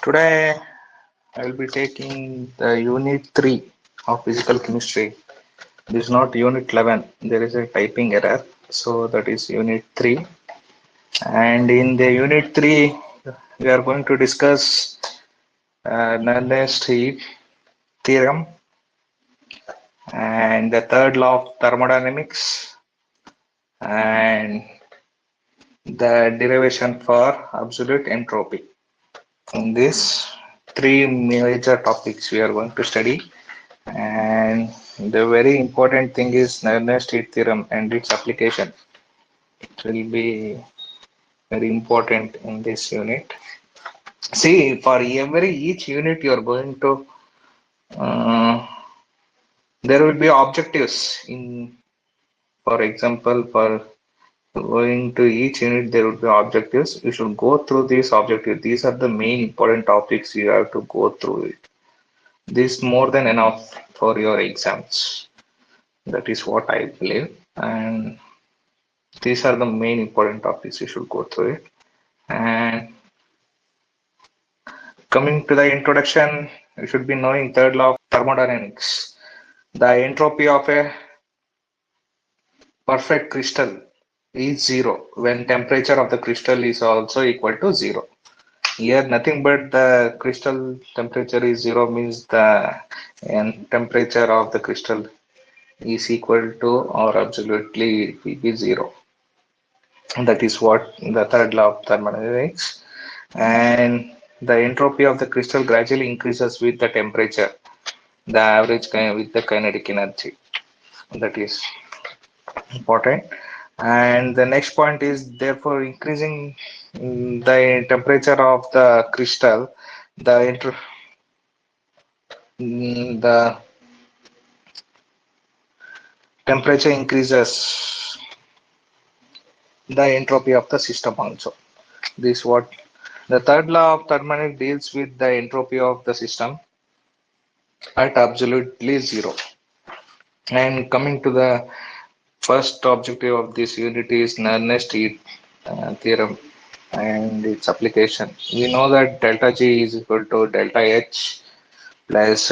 Today I will be taking the unit 3 of physical chemistry. This is not unit 11. There is a typing error. So that is unit 3. And in the unit 3, we are going to discuss Nernst theorem and the third law of thermodynamics and the derivation for absolute entropy. In this three major topics we are going to study. And the very important thing is Nernst theorem and its application. It will be very important in this unit. See, for each unit you are going to, there will be objectives in, for example, for going to each unit, there will be objectives. You should go through these objectives. These are the main important topics you have to go through it. This more than enough for your exams. That is what I believe. And these are the main important topics you should go through it. And coming to the introduction, you should be knowing third law of thermodynamics. The entropy of a perfect crystal is zero when temperature of the crystal is also equal to zero. Here nothing but the crystal temperature is zero means the temperature of the crystal is equal to or absolutely it will be zero. That is what the third law of thermodynamics. And the entropy of the crystal gradually increases with the temperature, the average with the kinetic energy. That is important. And the next point is therefore increasing the temperature of the crystal, the temperature increases the entropy of the system also. This what the third law of thermodynamics deals with the entropy of the system at absolutely zero. And coming to the first objective of this unit is Nernst theorem and its application. We know that delta G is equal to delta H plus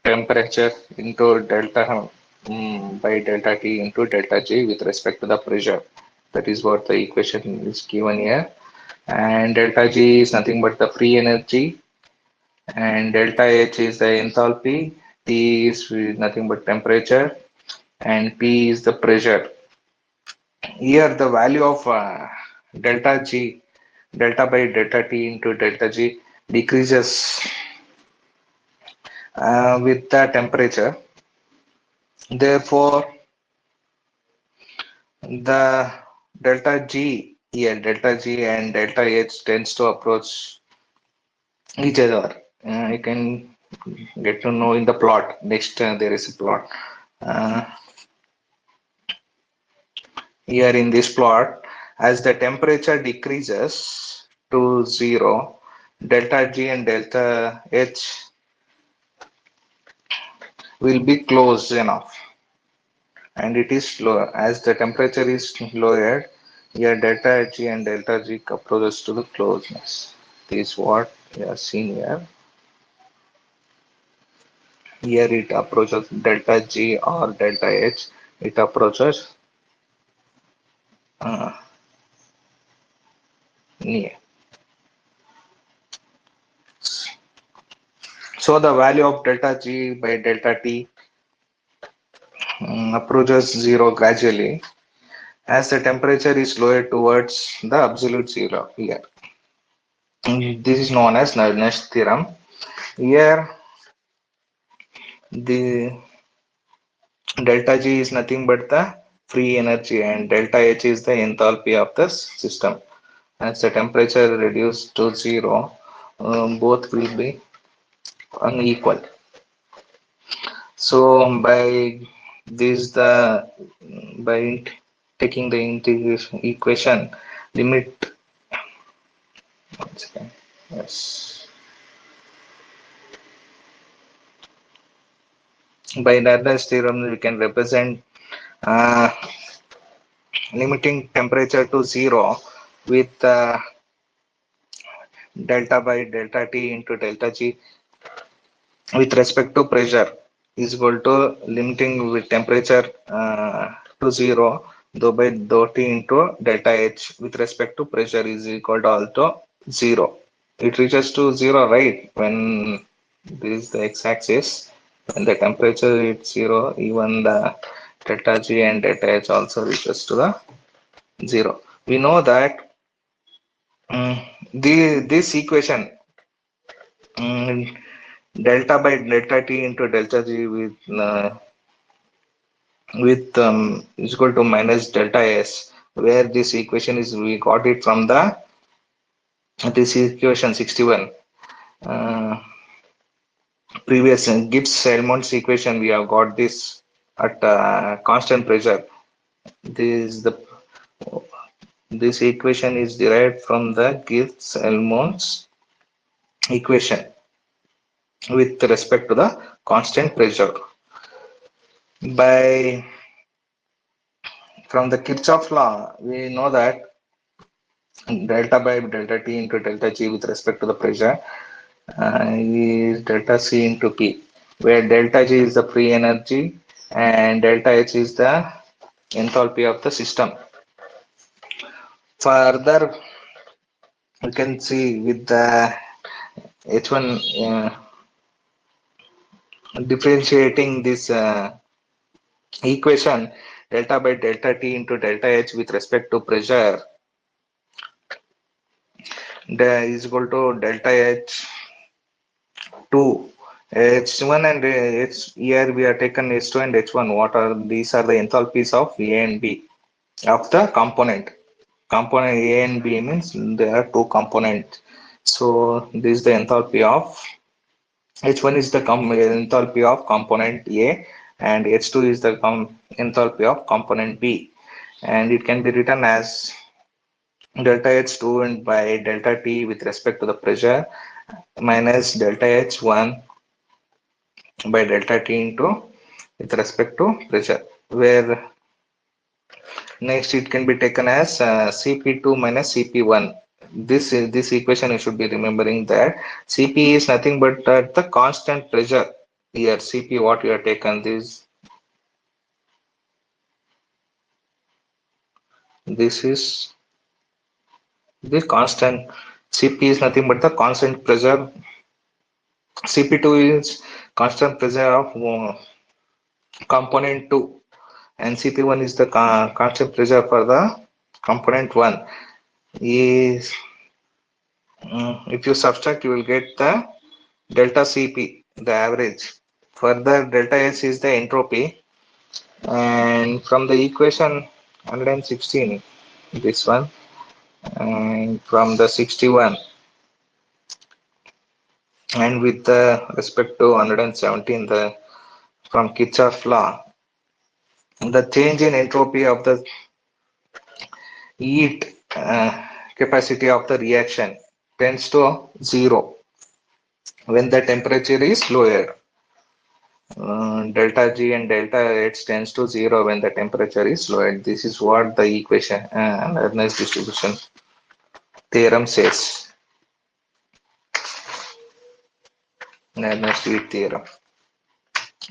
temperature into delta by delta T into delta G with respect to the pressure. That is what the equation is given here. And delta G is nothing but the free energy, and delta H is the enthalpy, T is nothing but temperature, and P is the pressure. Here the value of delta G, delta by delta T into delta G decreases with the temperature. Therefore, the delta G here, delta G and delta H tends to approach each other. You can get to know in the plot. Next, there is a plot. Here in this plot, as the temperature decreases to zero, delta G and delta H will be close enough, and it is lower as the temperature is lowered. Here delta G and delta G approaches to the closeness. This is what we are seeing here. Here it approaches delta G or delta H. It approaches near. So the value of delta G by delta T approaches zero gradually as the temperature is lowered towards the absolute zero here. This is known as Nernst theorem. Here the delta G is nothing but the free energy and delta H is the enthalpy of the system. As the temperature reduced to zero, both will be unequal. So by taking the integration equation limit, once again, yes, by Nernst theorem we can represent limiting temperature to zero with delta by delta T into delta G with respect to pressure is equal to limiting with temperature to zero dou by dou T into delta H with respect to pressure is equal to also zero. It reaches to zero, right? When this is the x-axis, when the temperature is zero, even the delta G and delta H also reaches to the zero. We know that this equation, um, delta by delta T into delta G with is equal to minus delta S, where this equation is, we got it from the this equation 61. Uh, Previous Gibbs-Helmholtz equation, we have got this at constant pressure. This the this equation is derived from the Gibbs-Helmholtz equation with respect to the constant pressure. By from the Kirchhoff law, we know that delta by delta T into delta G with respect to the pressure is delta C into P, where delta G is the free energy and delta H is the enthalpy of the system. Further, we can see with the H1 differentiating this equation, delta by delta T into delta H with respect to pressure is equal to delta H 2 H1 and H, here we are taken H2 and H1. What are these? Are the enthalpies of A and B of the component. Component A and B means there are two components. So this is the enthalpy of H1 is the enthalpy of component A and H2 is the enthalpy of component B, and it can be written as delta H2 and by delta T with respect to the pressure minus delta H1 by delta T into with respect to pressure, where next it can be taken as Cp2 minus Cp1. This equation you should be remembering that Cp is nothing but the constant pressure. Here Cp what we have taken, this is the constant. Cp is nothing but the constant pressure. Cp2 is constant pressure of component 2 and Cp1 is the constant pressure for the component 1. Is if you subtract, you will get the delta Cp, the average. Further, delta S is the entropy, and from the equation 116, this one, and from the 61, and with the respect to 117, the from Kirchhoff law, the change in entropy of the heat capacity of the reaction tends to zero when the temperature is lower. Delta G and delta H tends to zero when the temperature is lowered. This is what the equation Ernest distribution theorem says. Ernest theorem.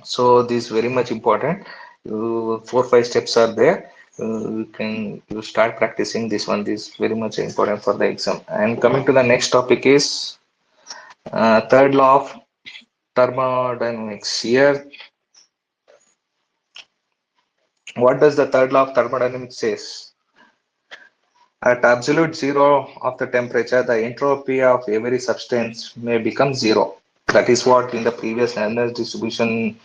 So this is very much important. 4-5 steps are there. You start practicing this one. This is very much important for the exam. And coming to the next topic is third law of thermodynamics. Here, what does the third law of thermodynamics says? At absolute zero of the temperature, the entropy of every substance may become zero. That is what in the previous Ernst distribution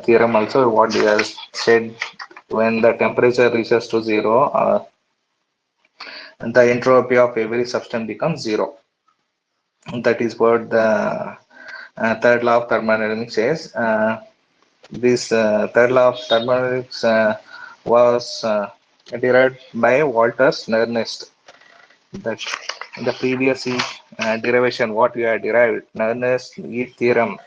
theorem also what they have said. When the temperature reaches to zero, the entropy of every substance becomes zero. That is what the third law of thermodynamics says. This third law of thermodynamics was derived by Walter Ernst. That in the previous derivation, what we have derived, Ernst heat theorem,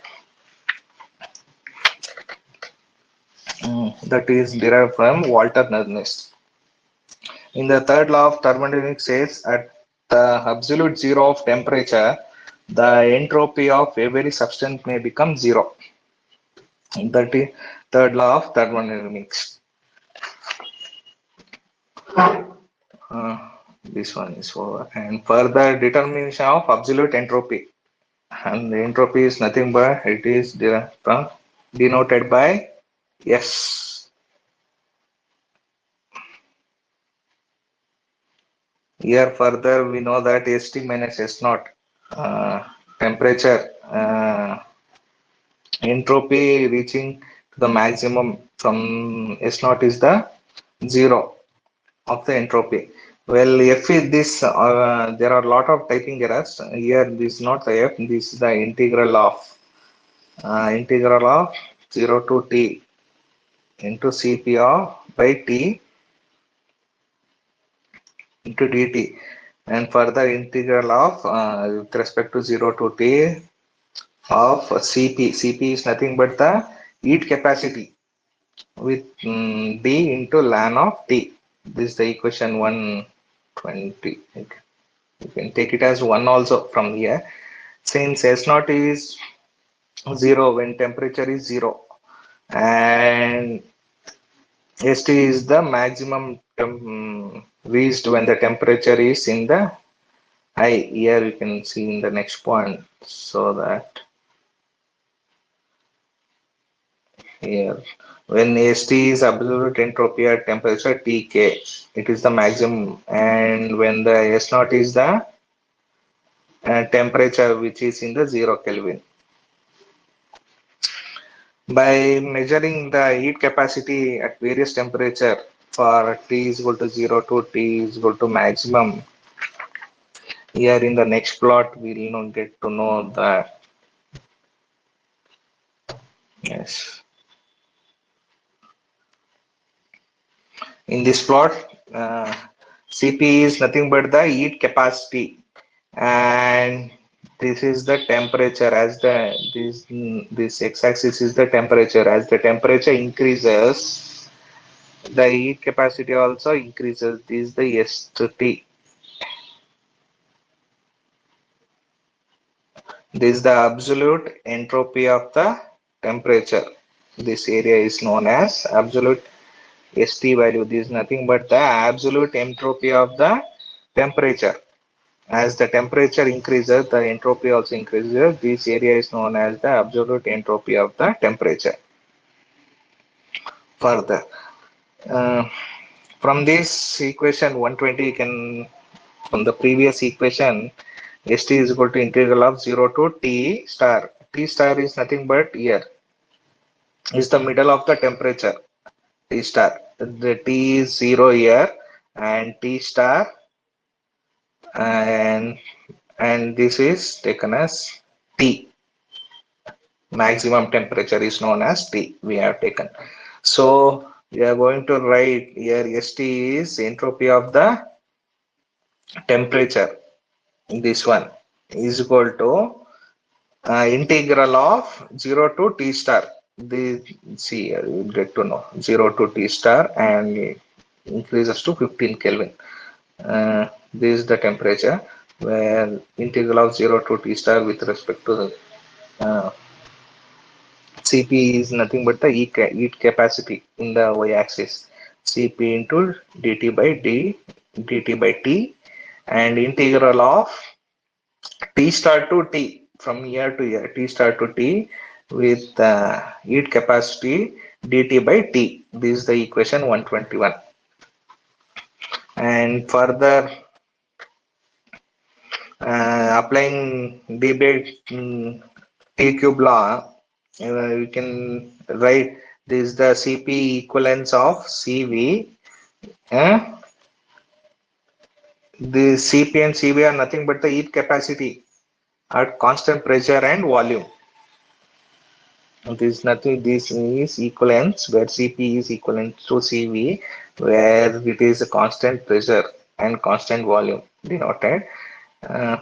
that is derived from Walter Ernst. In the third law of thermodynamics says at the absolute zero of temperature, the entropy of every substance may become zero. That is third law of thermodynamics. Uh, this one is over. And further determination of absolute entropy. And the entropy is nothing but it is denoted by S. Here further we know that St minus S naught temperature entropy reaching to the maximum from S naught is the zero of the entropy. Well, F is this, there are a lot of typing errors. Here, this is not the F, this is the integral of 0 to t into Cp of by t into dt. And further integral of with respect to 0 to t of Cp. Cp is nothing but the heat capacity with d into ln of t. This is the equation 120. Okay. You can take it as 1 also from here. Since S naught is 0 when temperature is 0 and St is the maximum reached when the temperature is in the high. Here you can see in the next point. So that here when St is absolute entropy at temperature Tk, it is the maximum, and when the S naught is the temperature which is in the 0 Kelvin. By measuring the heat capacity at various temperature for T is equal to 0 to T is equal to maximum. Here in the next plot, we will get to know that. Yes. In this plot, Cp is nothing but the heat capacity, and this is the temperature. As the this x-axis is the temperature. As the temperature increases, the heat capacity also increases. This is the S to T. This is the absolute entropy of the temperature. This area is known as absolute ST value. This is nothing but the absolute entropy of the temperature. As the temperature increases, the entropy also increases. This area is known as the absolute entropy of the temperature. Further, uh, from this equation 120, you can, from the previous equation, St is equal to integral of 0 to T star. T star is nothing but here is the middle of the temperature. T star. The T is 0 here and T star, and this is taken as T. Maximum temperature is known as T. We have taken. So we are going to write here ST is entropy of the temperature. This one is equal to integral of 0 to T star. The see here you get to know 0 to T star and increases to 15 Kelvin. This is the temperature where integral of 0 to T star with respect to the Cp is nothing but the heat capacity in the y-axis. Cp into dt by t, and integral of T star to T from here to here, T star to T with heat capacity dt by T. This is the equation 121. And further, applying debate T cube law, we can write this is the Cp equivalence of Cv. The Cp and Cv are nothing but the heat capacity at constant pressure and volume. This nothing. This is equivalence where Cp is equivalent to Cv, where it is a constant pressure and constant volume denoted. Uh,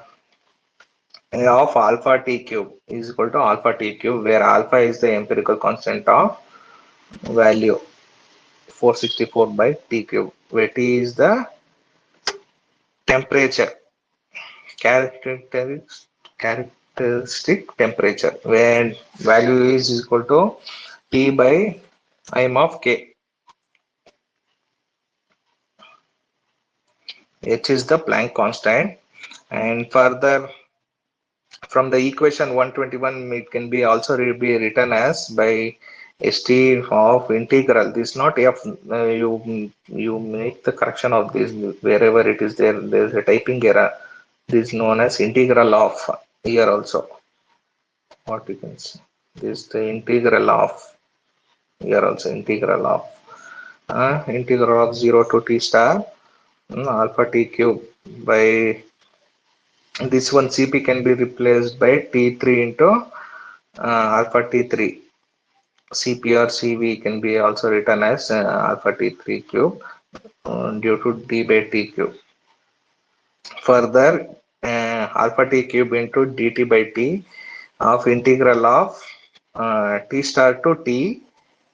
of alpha T cube is equal to alpha T cube, where alpha is the empirical constant of value 464 by T cube, where T is the temperature characteristic temperature, where value is equal to T by im of k. H is the Planck constant, and further from the equation 121 it can be also be written as by st of integral. This is not f, you make the correction of this wherever it is there. There is a typing error. This is known as integral of, here also what you can see, this is the integral of, here also integral of integral of 0 to t star alpha t cube by this one. Cp can be replaced by t3 into alpha t3. Cp or Cv can be also written as alpha t3 cube due to d by t cube. Further, alpha t cube into dt by t of integral of t star to t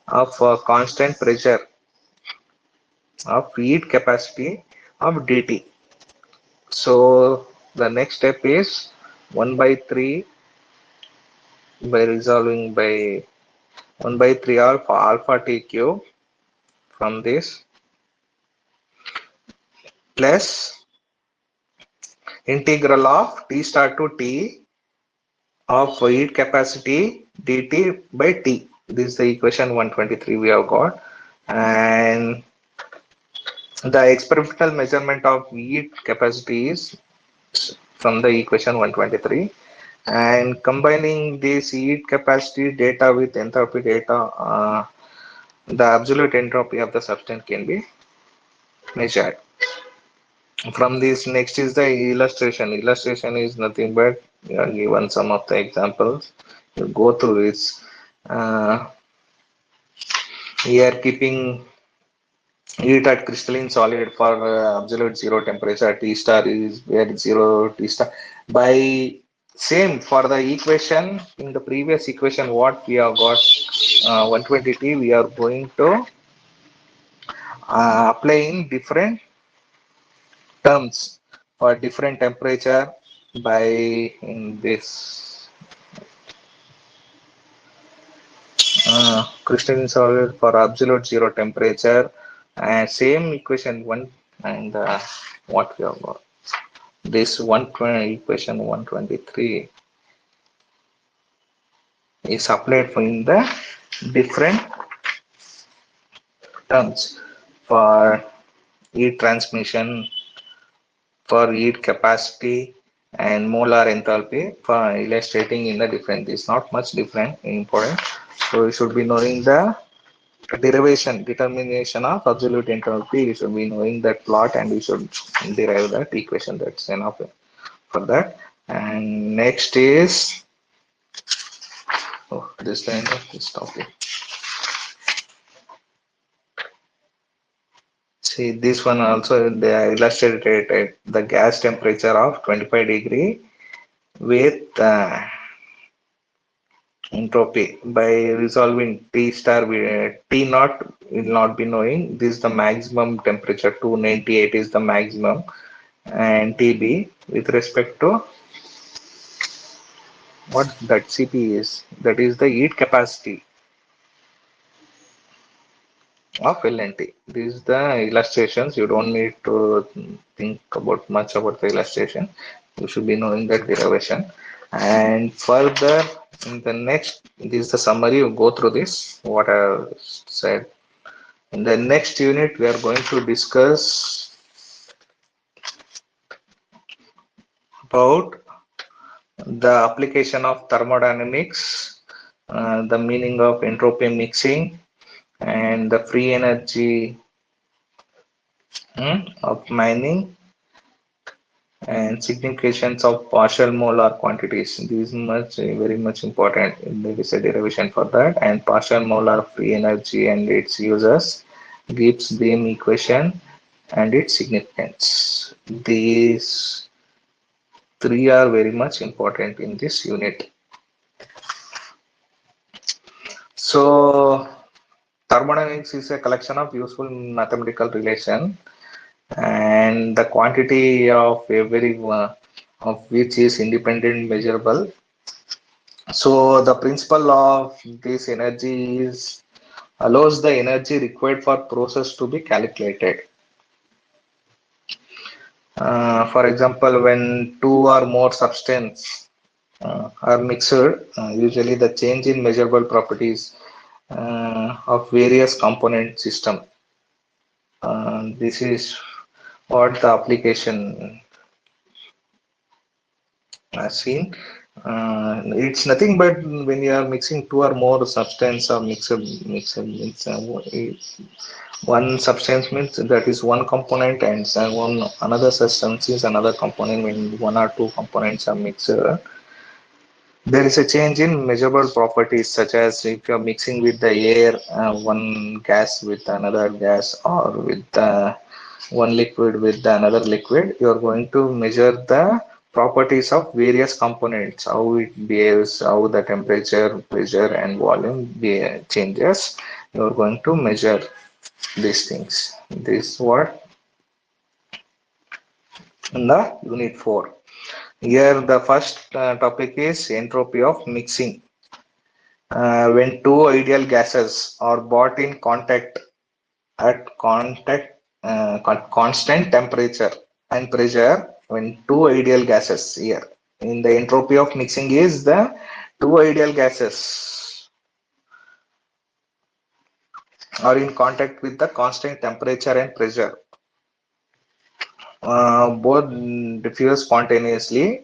of constant pressure of heat capacity of dt. So the next step is 1 by 3 by resolving by 1 by 3 alpha t cube from this plus integral of t star to t of heat capacity dt by t. This is the equation 123 we have got, and the experimental measurement of heat capacity is from the equation 123, and combining this heat capacity data with enthalpy data, the absolute entropy of the substance can be measured. From this, next is the illustration. Illustration is nothing but given some of the examples. You go through this. Here, keeping heat at crystalline solid for absolute zero temperature, T star is where zero T star. By same for the equation in the previous equation, what we have got 120T, we are going to applying different terms for different temperature by in this crystalline solid for absolute zero temperature, and same equation one, and what we have got this 120 equation 123 is applied for in the different terms for heat transmission, for heat capacity, and molar enthalpy for illustrating in the different. It's not much different important. So you should be knowing the derivation, determination of absolute enthalpy. You should be knowing that plot, and you should derive that equation. That's enough for that. And next is, oh, this the end of this topic. See, this one also they illustrated the gas temperature of 25 degree with entropy by resolving T star. T naught will not be knowing. This is the maximum temperature. 298 is the maximum, and TB with respect to what that CP is. That is the heat capacity of LNT. These is the illustrations. You don't need to think about much about the illustration. You should be knowing that derivation. And further, in the next, this is the summary. You go through this, what I said. In the next unit, we are going to discuss about the application of thermodynamics, the meaning of entropy mixing, and the free energy of mining, and significations of partial molar quantities. This is very much important. There is a derivation for that, and partial molar free energy and its uses, Gibbs beam equation, and its significance. These three are very much important in this unit. So thermodynamics is a collection of useful mathematical relation, and the quantity of every of which is independent measurable. So the principle of this energy is allows the energy required for process to be calculated. For example, when two or more substance are mixed, usually the change in measurable properties of various component system. This is what the application seen. It's nothing but when you are mixing two or more substance or one substance means that is one component and one another substance is another component. When one or two components are mixed, there is a change in measurable properties, such as if you're mixing with the air, one gas with another gas, or with one liquid with another liquid, you're going to measure the properties of various components, how it behaves, how the temperature, pressure, and volume changes. You're going to measure these things. This is what in the unit 4. Here, the first topic is entropy of mixing. When two ideal gases are brought in contact at constant temperature and pressure, when two ideal gases here in the entropy of mixing is the two ideal gases are in contact with the constant temperature and pressure, both diffuse spontaneously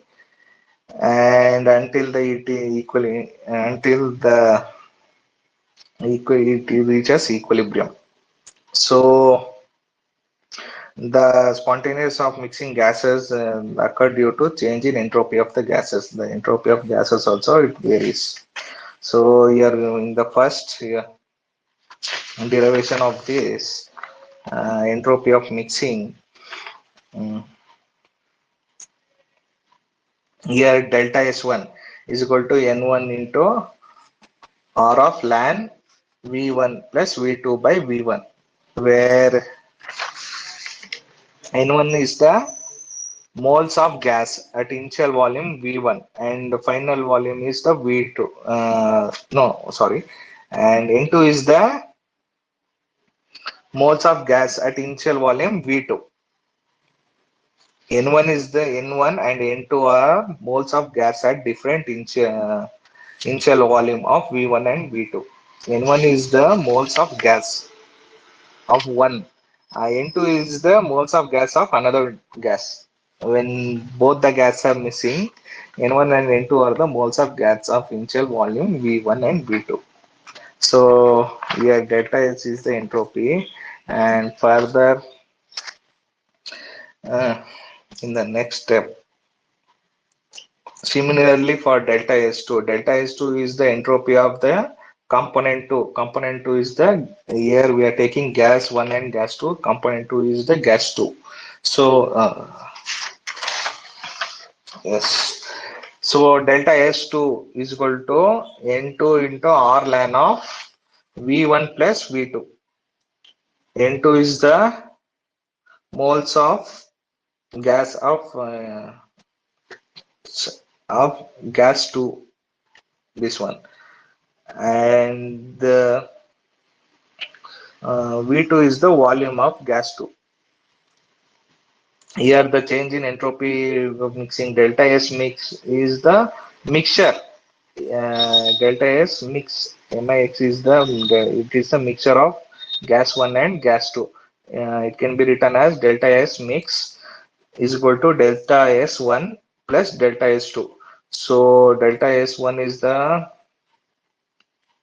and until the equally until the it reaches equilibrium. So the spontaneous of mixing gases occur due to change in entropy of the gases. The entropy of gases also it varies. So here in the first derivation of this entropy of mixing, um, here delta S1 is equal to N1 into R of ln V1 plus V2 by V1, where N1 is the moles of gas at initial volume V1 and the final volume is the V2. No, sorry. And N2 is the moles of gas at initial volume V2. N1 is the N1 and N2 are moles of gas at different initial volume of V1 and V2. N1 is the moles of gas of one. N2 is the moles of gas of another gas. When both the gas are missing, N1 and N2 are the moles of gas of initial volume V1 and V2. So here delta H is the entropy, and further uh, in the next step, similarly for delta S2 is the entropy of the component 2. Component 2 is the, here we are taking gas 1 and gas 2, component 2 is the gas 2. So yes, so delta S2 is equal to N2 into R ln of V1 plus V2. N2 is the moles of gas of gas 2, this one, and the V2 is the volume of gas 2. Here the change in entropy of mixing delta S mix is the mixture. Delta S mix mix is the mixture of gas 1 and gas 2. It can be written as delta S mix is equal to delta S1 plus delta S2. So delta S1 is the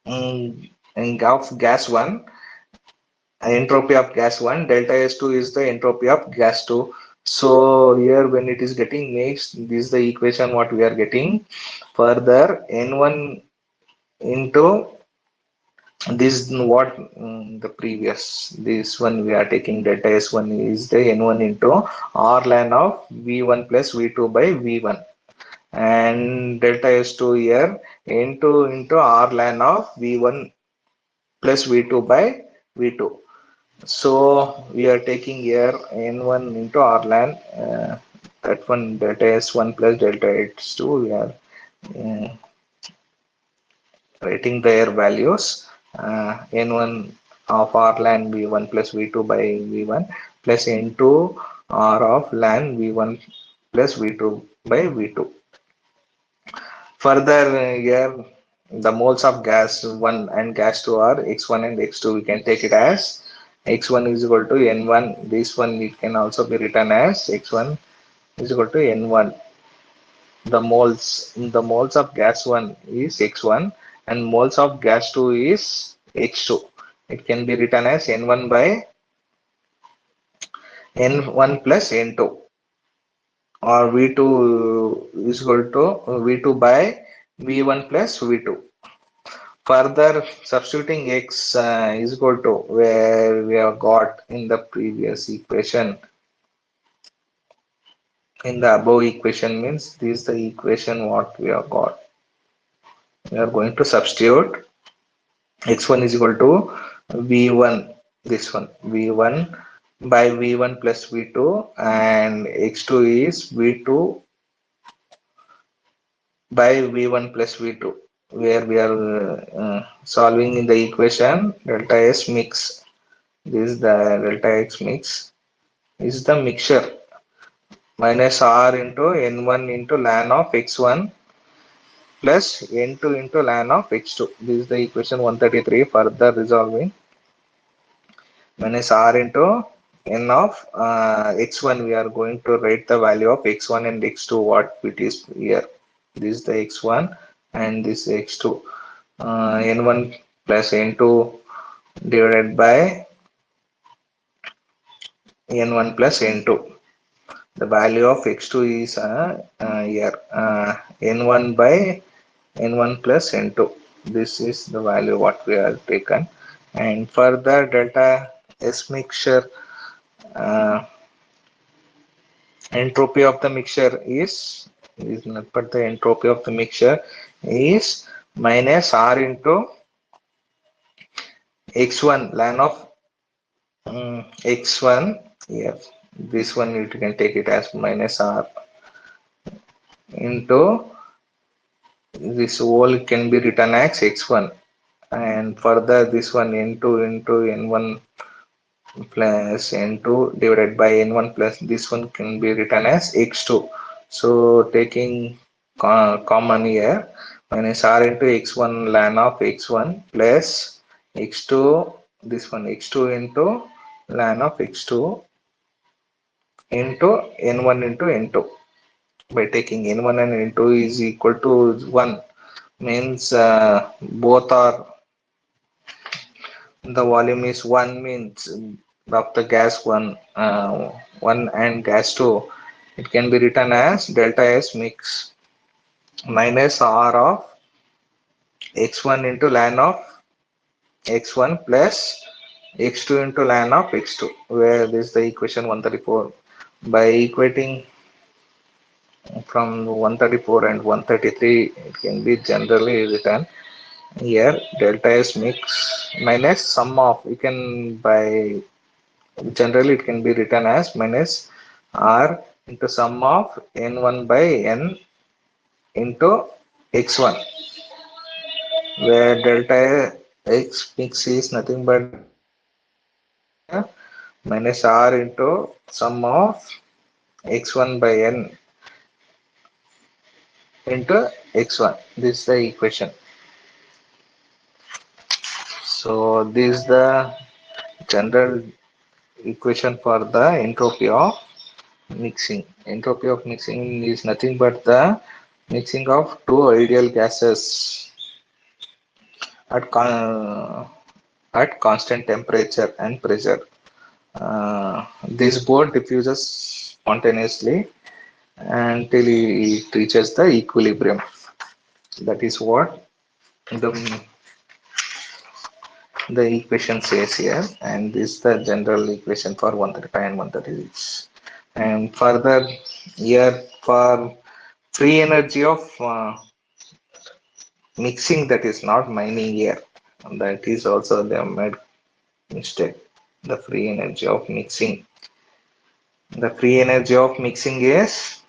of gas 1, entropy of gas 1, delta S2 is the entropy of gas 2. So here when it is getting mixed, this is the equation what we are getting. Further N1 into this what the previous, this one we are taking delta S1 is the N1 into R ln of V1 plus V2 by V1, and delta S2 here N2 into R ln of V1 plus V2 by V2. So we are taking here N1 into R ln that one delta S1 plus delta S2, we are uh, writing their values. N1 of R ln V1 plus V2 by V1 plus N2 R of ln V1 plus V2 by V2. Further, here the moles of gas 1 and gas 2 are x1 and x2. We can take it as x1 is equal to n1. This one it can also be written as x1 is equal to n1. The moles of gas 1 is x1 and moles of gas 2 is x2. It can be written as n1 by n1 plus n2, or v2 is equal to v2 by v1 plus v2. Further, substituting x is equal to where we have got in the previous equation, in the above equation, means this is the equation what we have got. We are going to substitute x1 is equal to v1, this one v1 by v1 plus v2, and x2 is v2 by v1 plus v2, where we are solving in the equation delta s mix. This is the delta x mix is the mixture minus r into n1 into ln of x1 plus n2 into ln of x2. This is the equation 133. Further resolving, minus r into n of x1, we are going to write the value of x1 and x2 what it is here. This is the x1 and this x2. N1 plus n2 divided by n1 plus n2. The value of x2 is here n1 by n1 plus n2. This is the value what we have taken. And further, delta S mixture, uh, entropy of the mixture is not but the entropy of the mixture is minus r into x1 ln of x1. Yes, this one you can take it as minus r into this whole can be written as x1, and further this one n2 into n1 plus n2 divided by n1 plus this one can be written as x2. So taking common here, minus r into x1 ln of x1 plus x2, this one x2 into ln of x2 into n1 into n2. By taking n1 and n2 is equal to 1, means both are the volume is 1, means of the gas 1, 1 and gas 2, it can be written as delta S mix minus R of x1 into ln of x1 plus x2 into ln of x2, where this is the equation 134. By equating from 134 and 133, it can be generally written here delta S mix minus sum of, you can by generally it can be written as minus r into sum of n1 by n into x1, where delta x mix is nothing but minus r into sum of x1 by n into x1. This is the equation. So this is the general equation for the entropy of mixing. Entropy of mixing is nothing but the mixing of two ideal gases at constant temperature and pressure. This board diffuses spontaneously until it reaches the equilibrium. That is what the equation says here, and this is the general equation for 135 and 136. And further, here for free energy of mixing, that is not mining here, that is also they have made mistake. The free energy of mixing The free energy of mixing is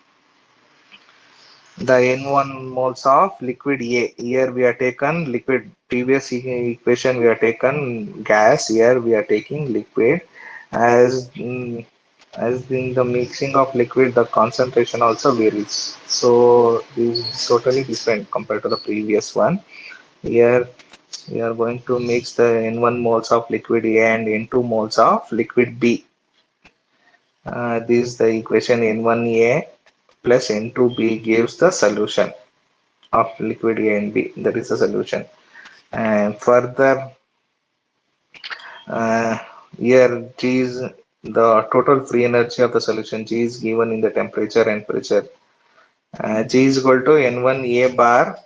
the N1 moles of liquid A. Here we are taken liquid. Previous equation we are taken gas. Here we are taking liquid. As as in the mixing of liquid, the concentration also varies. So this is totally different compared to the previous one. Here we are going to mix the N1 moles of liquid A and N2 moles of liquid B. This is the equation N1A plus N2B gives the solution of liquid A and B. That is the solution. And further, uh, here G is the total free energy of the solution. G is given in the temperature and pressure. G is equal to N1A bar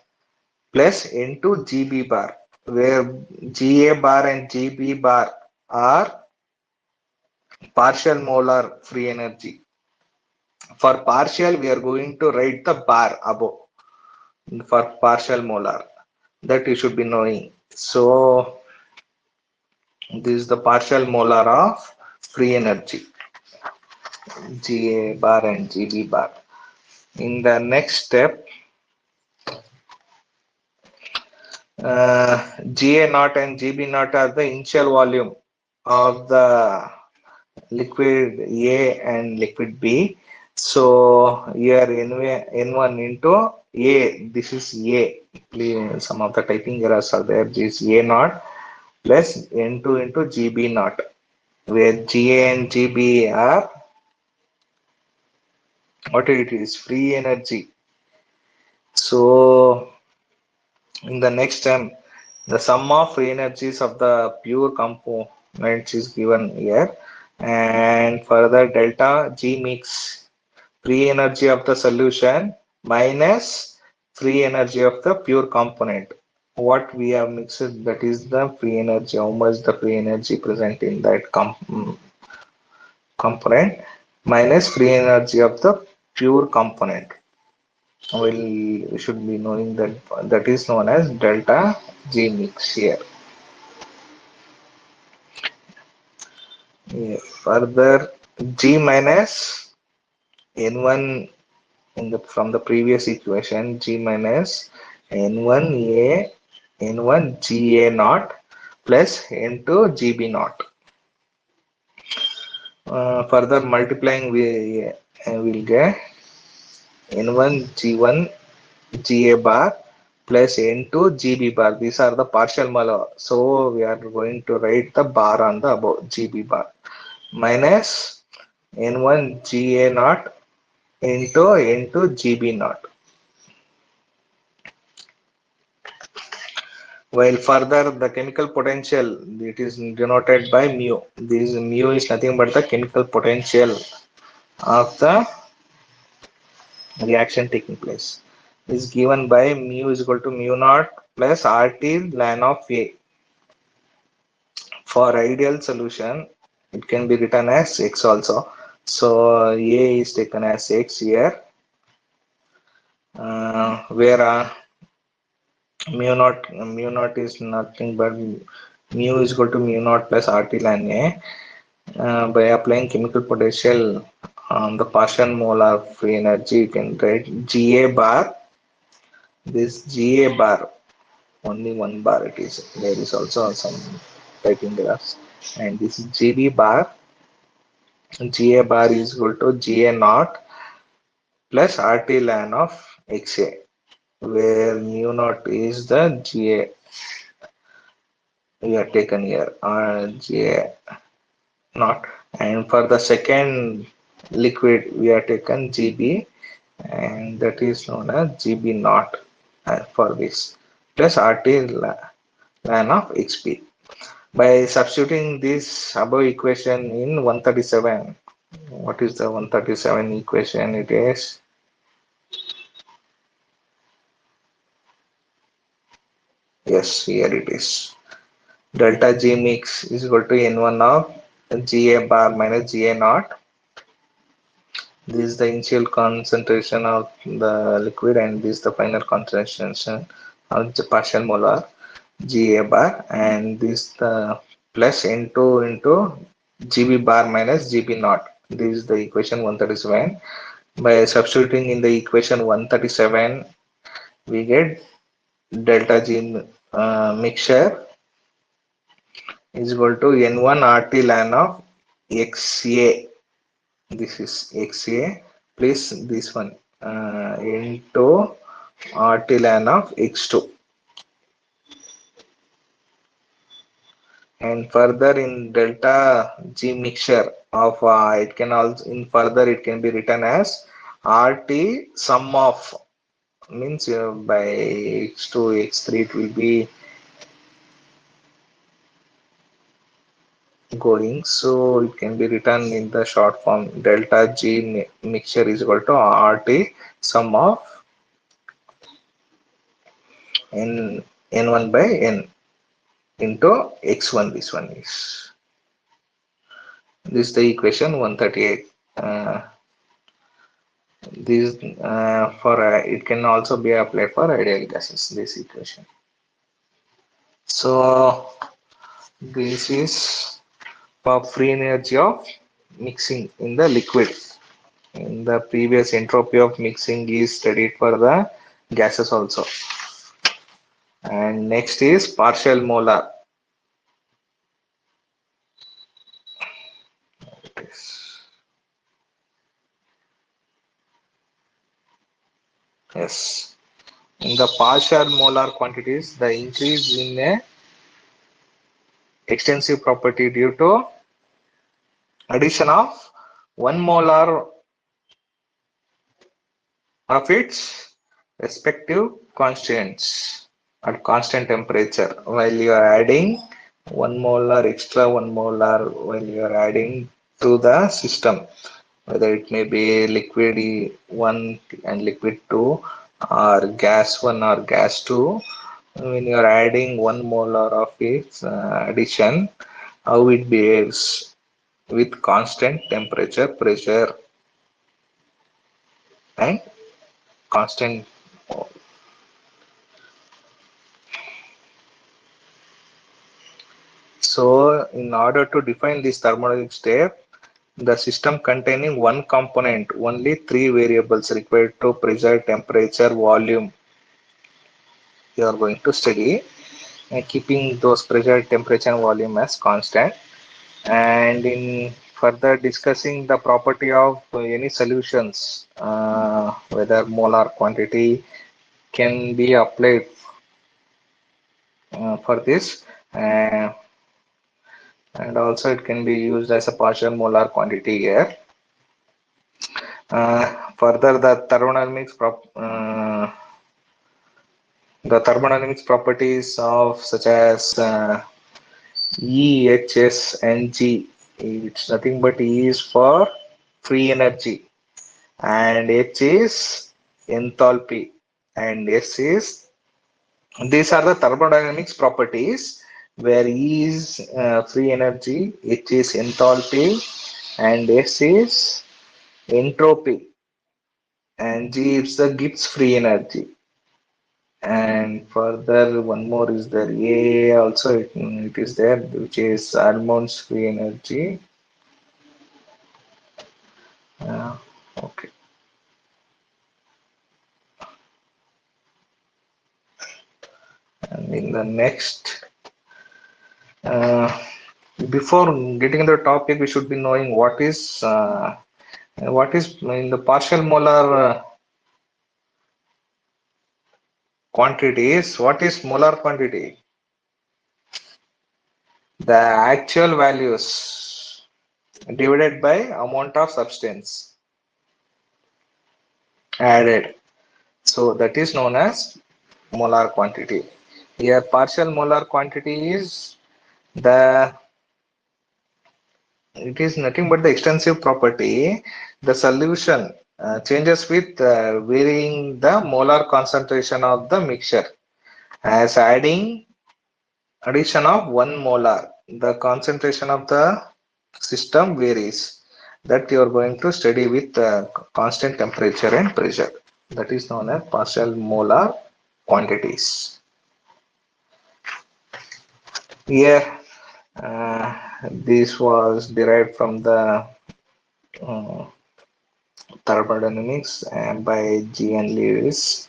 plus N2 GB bar, where GA bar and GB bar are partial molar free energy. For partial, we are going to write the bar above for partial molar. That you should be knowing. So this is the partial molar of free energy, Ga bar and Gb bar. In the next step, Ga naught and Gb naught are the initial volume of the liquid A and liquid B. So here N1 into A, this is A. Please, some of the typing errors are there. This is A naught plus N2 into Gb naught, where Ga and Gb are what it is, free energy. So in the next term, the sum of free energies of the pure components is given here, and further delta G mix free energy of the solution minus free energy of the pure component. What we have mixed, that is the free energy, how much the free energy present in that component minus free energy of the pure component. We should be knowing that that is known as delta G mix here. Yeah. Further, G minus N1 in the from the previous equation, G minus N1A N1 GA naught plus N2 GB naught. Further multiplying, we will get N1 G1 GA bar plus N2 GB bar. These are the partial molar. So we are going to write the bar on the above GB bar minus N1 GA naught into N2 GB naught. While further the chemical potential, it is denoted by mu. This mu is nothing but the chemical potential of the reaction taking place. Is given by mu is equal to mu naught plus RT ln of A. For ideal solution, it can be written as X also. So A is taken as X here, where mu naught is nothing but mu is equal to mu naught plus RT ln A. By applying chemical potential on the partial molar free energy, you can write Ga bar. This Ga bar, only one bar it is. There is also some typing errors. And this is Gb bar. Ga bar is equal to Ga naught plus RT ln of Xa, where mu naught is the Ga we are taken here, Ga naught. And for the second liquid, we are taken Gb, and that is known as Gb naught for this, plus RT ln of Xp. By substituting this above equation in 137, what is the 137 equation? It is, yes, here it is. Delta G mix is equal to N1 of Ga bar minus Ga naught. This is the initial concentration of the liquid, and this is the final concentration of the partial molar Ga bar, and this the plus N2 into Gb bar minus Gb naught. This is the equation 137. By substituting in the equation 137, we get delta G mixture is equal to N1 RT ln of XA. This is XA plus this one into RT ln of X2. And further in delta G mixture of it can also in further it can be written as RT sum of, means by X2 X3 it will be going, so it can be written in the short form delta G mixture is equal to RT sum of N1 by N into X1. This one is, this is the equation 138. This for it can also be applied for ideal gases, this equation. So this is for free energy of mixing in the liquid. In the previous, entropy of mixing is studied for the gases also. And next is partial molar. Yes. In the partial molar quantities, the increase in a extensive property due to addition of 1 molar of its respective constants at constant temperature, while you are adding 1 molar extra 1 molar while you are adding to the system, whether it may be liquid 1 and liquid 2 or gas 1 or gas 2. When you are adding 1 molar of its addition, how it behaves with constant temperature, pressure and constant. So in order to define this thermodynamic step, the system containing one component, only three variables required to pressure, temperature, volume, you are going to study, and keeping those pressure, temperature and volume as constant. And in further discussing the property of any solutions, whether molar quantity can be applied for this, and also it can be used as a partial molar quantity here. Further, the thermodynamics properties of such as E, H, S, and G. It's nothing but E is for free energy, and H is enthalpy, and S is. These are the thermodynamics properties where E is free energy, H is enthalpy, and S is entropy, and G is the Gibbs free energy. And further, one more is there. A also it is there, which is Almond's free energy. Okay. And in the next, before getting into the topic, we should be knowing what is in the partial molar quantities. What is molar quantity? The actual values divided by amount of substance added. So that is known as molar quantity. Here partial molar quantity is it is nothing but the extensive property. The solution changes with varying the molar concentration of the mixture. As addition of 1 molar, the concentration of the system varies. That you are going to study with constant temperature and pressure. That is known as partial molar quantities. Here, this was derived from the uh, Thermodynamics by G. and Lewis.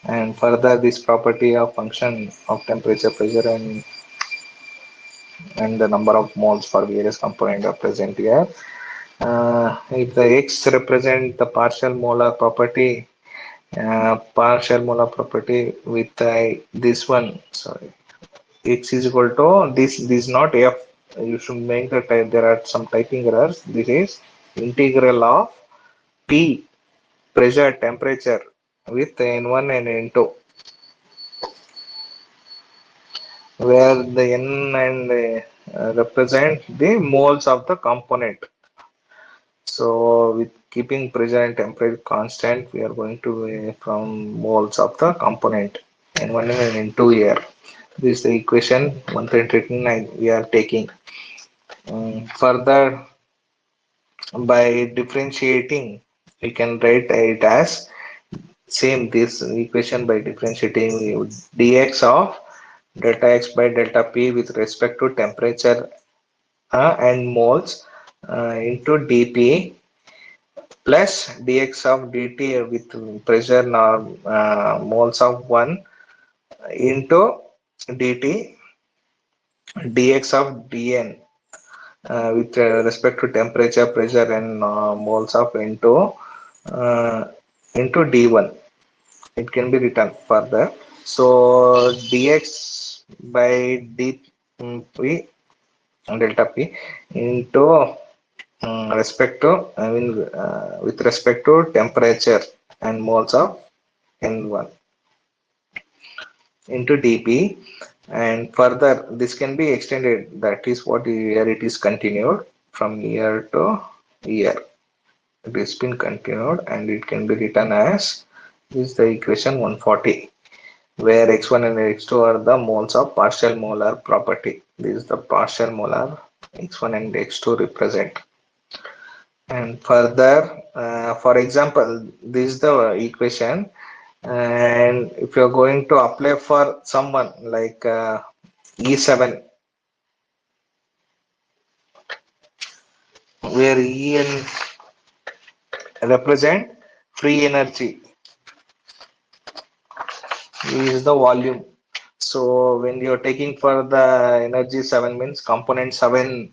And further, this property of function of temperature, pressure, and the number of moles for various components are present here. If the X represent the partial molar property with this one, sorry, X is equal to this is not F. You should make the type. There are some typing errors. This is integral of P, pressure, temperature, with N1 and N2, where the N and represent the moles of the component. So with keeping pressure and temperature constant, we are going to from moles of the component N1 and N2 here. This is the equation 139 we are taking. Further, by differentiating, we can write it as same this equation by differentiating dx of delta x by delta p with respect to temperature and moles into dp plus dx of dt with pressure norm moles of 1 into dt dx of dn with respect to temperature, pressure, and moles of uh, into d1. It can be written further. So dx by dp delta p into respect to with respect to temperature and moles of n1 into dp, and further this can be extended. That is what here it is continued from year to year. It has been continued and it can be written as this is the equation 140, where x1 and x2 are the moles of partial molar property. This is the partial molar x1 and x2 represent. And further, for example, this is the equation. And if you're going to apply for someone like E7, where En represent free energy, E is the volume. So when you're taking for the energy 7 means component 7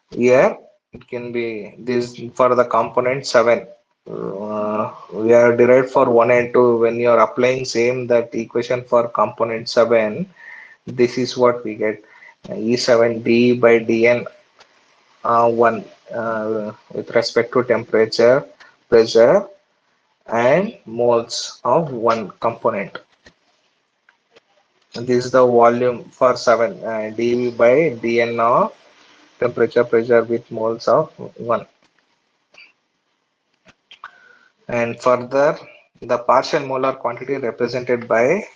here, it can be this for the component 7. We are derived for 1 and 2. When you're applying same that equation for component 7, this is what we get. E7 d by dn 1 with respect to temperature, pressure, and moles of one component. This is the volume for 7 dV by dn of temperature, pressure with moles of 1. And further, the partial molar quantity represented by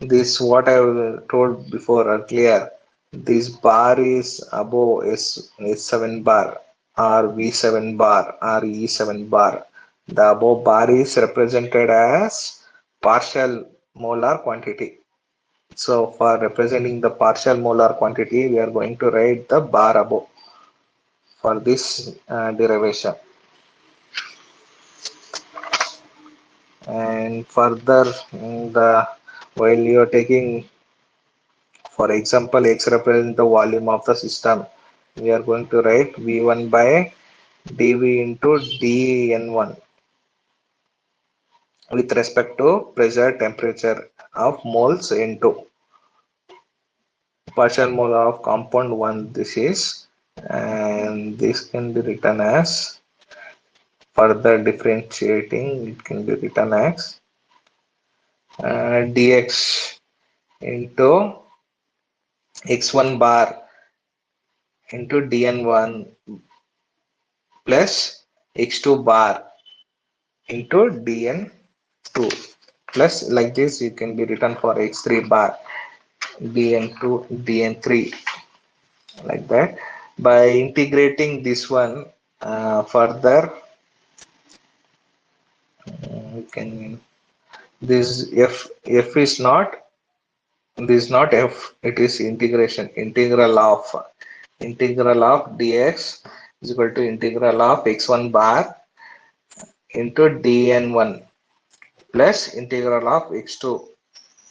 this what I told before earlier. This bar is above S7 bar or V7 bar or E7 bar. The above bar is represented as partial molar quantity. So for representing the partial molar quantity, we are going to write the bar above for this derivation. And further, the while you are taking, for example, X represents the volume of the system, we are going to write V1 by dV into dN1 with respect to pressure, temperature of moles into partial mole of compound 1 this is, and this can be written as further differentiating, it can be written as dx into x1 bar into dn1 plus x2 bar into dn2 plus, like this you can be written for x3 bar dn2 dn3, like that. By integrating this one further, you can this f is not, this is not f, it is integration, integral of dx is equal to integral of x1 bar into dn1 plus integral of x2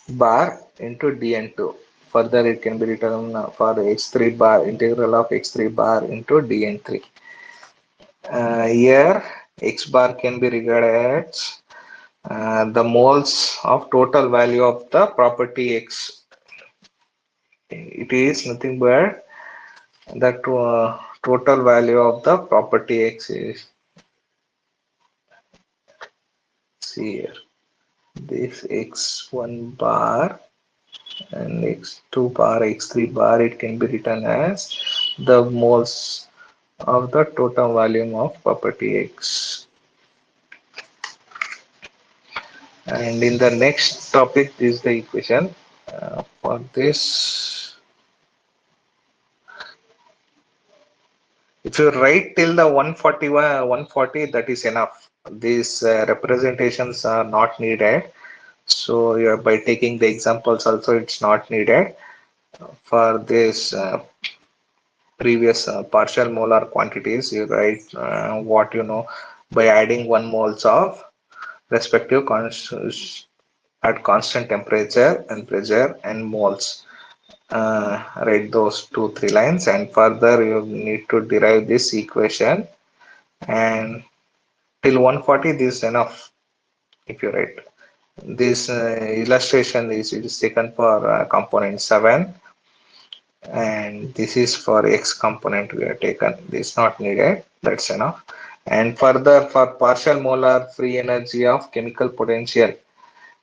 bar into dn2. Further, it can be written for x3 bar, integral of x3 bar into dn3. Here, x bar can be regarded as the moles of total value of the property x. It is nothing but the total value of the property x is, see here, this x1 bar and x2 bar, x3 bar, it can be written as the moles of the total volume of property x. And in the next topic is the equation. For this, if you write till the 141, 140, that is enough. These representations are not needed. So by taking the examples also, it's not needed. For this previous partial molar quantities, you write what you know by adding 1 moles of respective at constant temperature and pressure and moles. Write those 2-3 lines, and further you need to derive this equation, and till 140 this is enough. If you write this illustration is taken for component 7, and this is for x component we have taken. This is not needed, that's enough. And further, for partial molar free energy of chemical potential,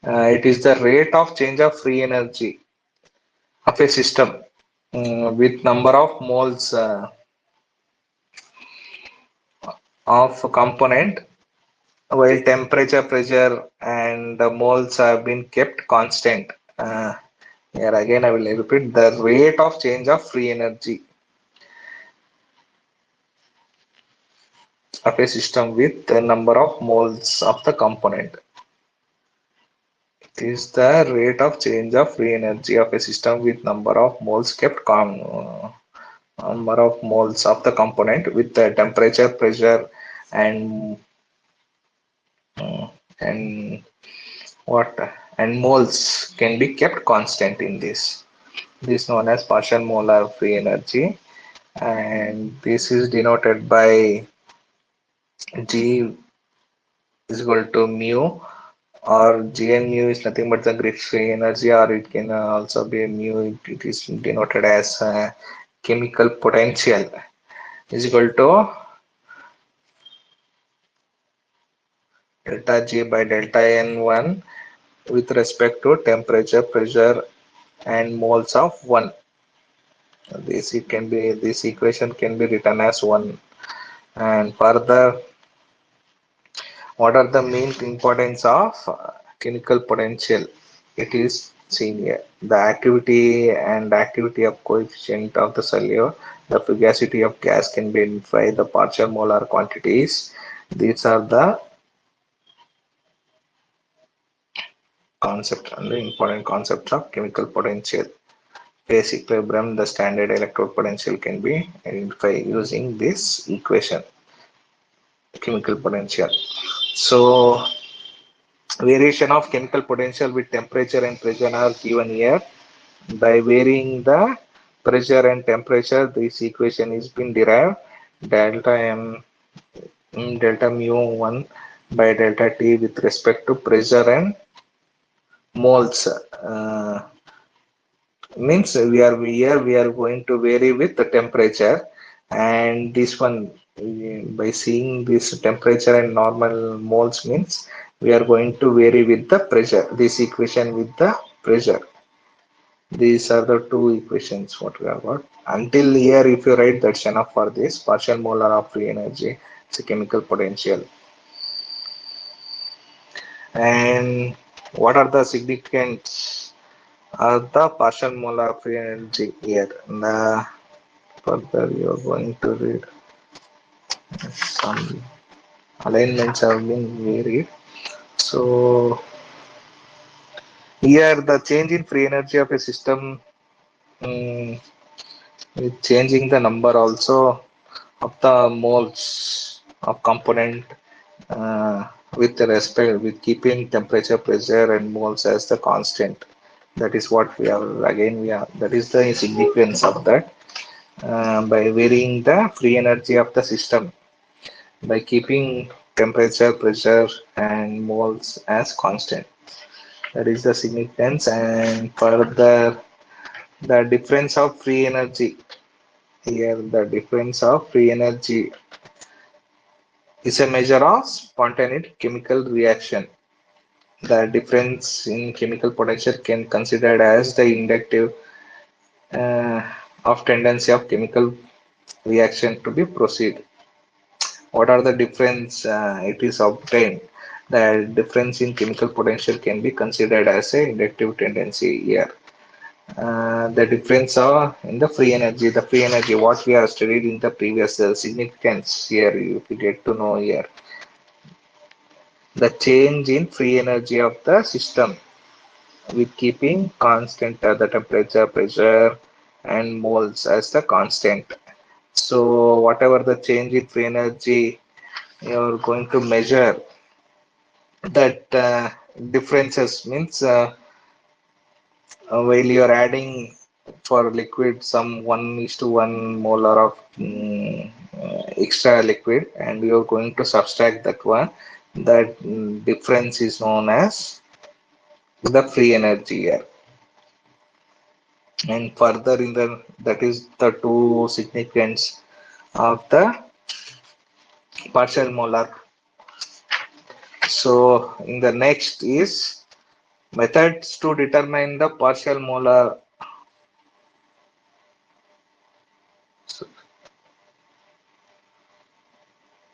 it is the rate of change of free energy of a system with number of moles of component while temperature, pressure, and the moles have been kept constant. Here again I will repeat the rate of change of free energy of a system with the number of moles of the component. It is the rate of change of free energy of a system with number of moles kept number of moles of the component with the temperature, pressure, and uh, and what and moles can be kept constant in this. This is known as partial molar free energy, and this is denoted by G is equal to mu, or Gn mu is nothing but the Griffith free energy, or it can also be mu. It is denoted as chemical potential is equal to delta G by delta N1 with respect to temperature, pressure, and moles of 1. This equation can be written as 1. And further, what are the main importance of chemical potential? It is seen here. The activity of coefficient of the solute, the fugacity of gas can be identified, the partial molar quantities. These are the concept and the important concepts of chemical potential. Phase equilibrium, the standard electrode potential can be identified using this equation, chemical potential. So variation of chemical potential with temperature and pressure are given here. By varying the pressure and temperature, this equation is been derived. Delta m delta mu 1 by delta T with respect to pressure and moles. Means we are going to vary with the temperature, and this one, by seeing this temperature and normal moles, means we are going to vary with the pressure, this equation with the pressure. These are the two equations what we have got until here. If you write, that's enough for this partial molar of free energy. It's a chemical potential. And what are the significance of the partial molar free energy here? Further, you are going to read some alignments have been varied. So here the change in free energy of a system, with changing the number also of the moles of component uh, with respect with keeping temperature, pressure, and moles as the constant. That is what we are again we are that is the significance of that by varying the free energy of the system by keeping temperature, pressure, and moles as constant. That is the significance, and further the difference of free energy. Here, the difference of free energy is a measure of spontaneous chemical reaction. The difference in chemical potential can considered as the inductive uh, of tendency of chemical reaction to be proceed. What are the difference it is obtained? The difference in chemical potential can be considered as a inductive tendency here. The difference in the free energy. The free energy, what we have studied in the previous significance here, you get to know here. The change in free energy of the system with keeping constant the temperature, pressure, and moles as the constant. So whatever the change in free energy you're going to measure that differences means while you're adding for liquid some 1 is to 1 molar of extra liquid and you're going to subtract that one, that difference is known as the free energy here. And further in the that is the two significance of the partial molar. So in the next is methods to determine the partial molar. So,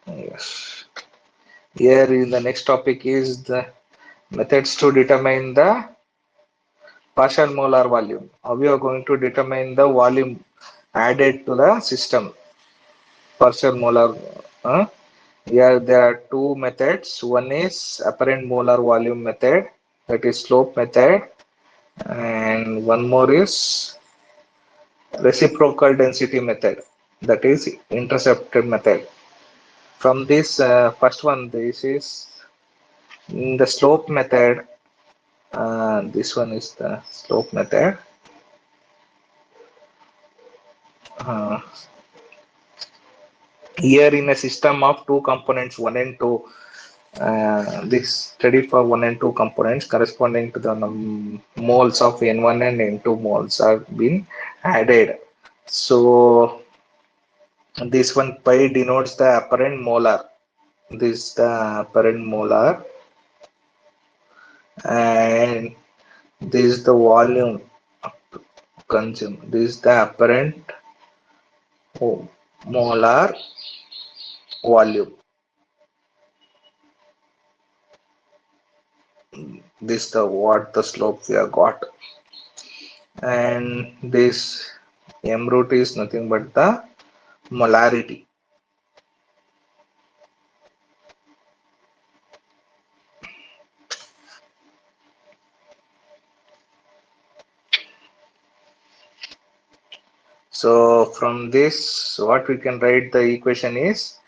yes. Here in the next topic is the methods to determine the partial molar volume. How we are going to determine the volume added to the system partial molar. Uh, Here there are two methods. One is apparent molar volume method, that is slope method, and one more is reciprocal density method, that is intercepted method. From this first one, this is the slope method. This one is the slope method. Uh, Here in a system of two components, one and two, this study for one and two components corresponding to the moles of N1 and N2 moles are been added. So this one pi denotes the apparent molar. This is the apparent molar, and this is the volume consumed. This is the apparent molar volume. This the what the slope we have got, and this m root is nothing but the molarity. So from this, what we can write the equation is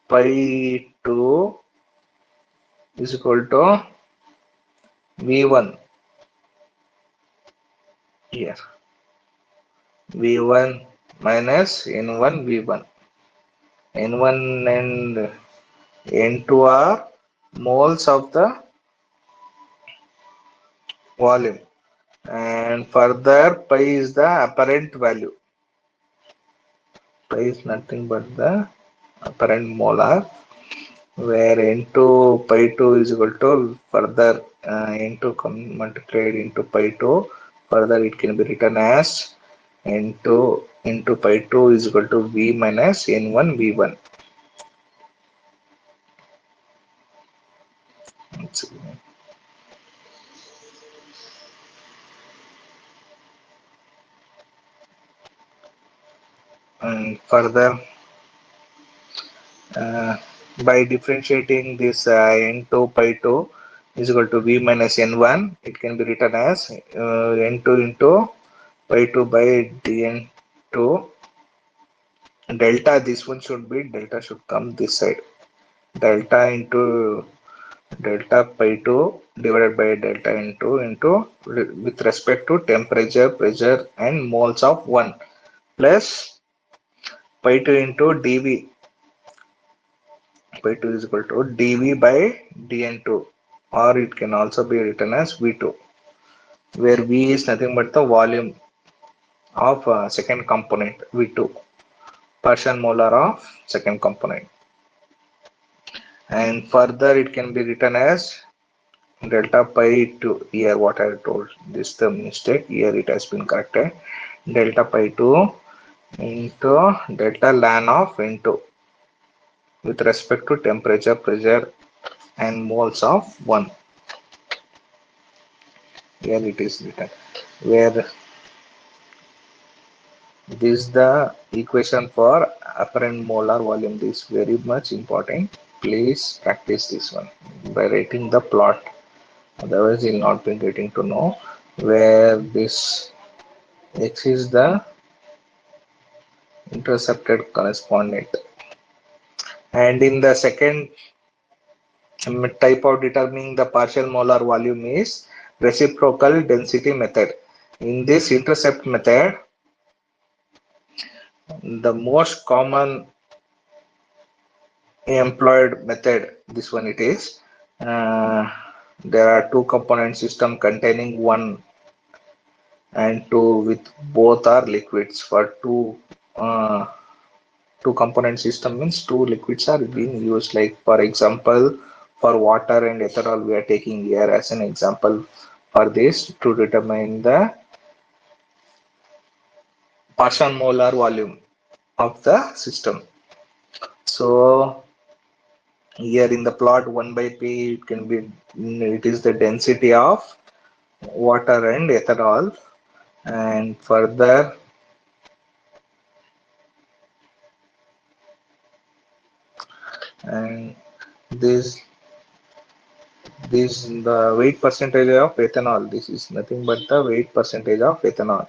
pi 2 is equal to V1 here. V1 minus N1 V1. N1 and N2 are moles of the volume. And further, pi is the apparent value. Pi is nothing but the apparent molar, where N2 pi 2 is equal to further N2 multiplied into pi 2. Further, it can be written as N2 into pi 2 is equal to V minus N1 V1. And further, uh, by differentiating this N2 pi 2 is equal to V minus N1, it can be written as N2 into pi 2 by dN2 delta, this one should be, delta should come this side. Delta into delta pi 2 divided by delta into with respect to temperature, pressure and moles of 1 plus pi 2 into dV. Pi 2 is equal to dV by dN2, or it can also be written as V2, where V is nothing but the volume of second component, V2, partial molar of second component. And further it can be written as delta pi 2. Here what I told, this is the mistake, here it has been corrected. Delta pi 2 into delta ln of N2 with respect to temperature, pressure and moles of 1. Here it is written, where this is the equation for apparent molar volume. This is very much important. Please practice this one by writing the plot. Otherwise, you'll not be getting to know where this x is the intercepted correspondent. And in the second type of determining the partial molar volume is reciprocal density method. In this intercept method, the most common employed method, this one it is. There are two component system containing 1 and 2 with both are liquids. For two component system means two liquids are being used, like for example for water and ethanol we are taking here as an example for this to determine the partial molar volume of the system. So here in the plot 1 by p, it can be, it is the density of water and ethanol, and further and this the weight percentage of ethanol, this is nothing but the weight percentage of ethanol.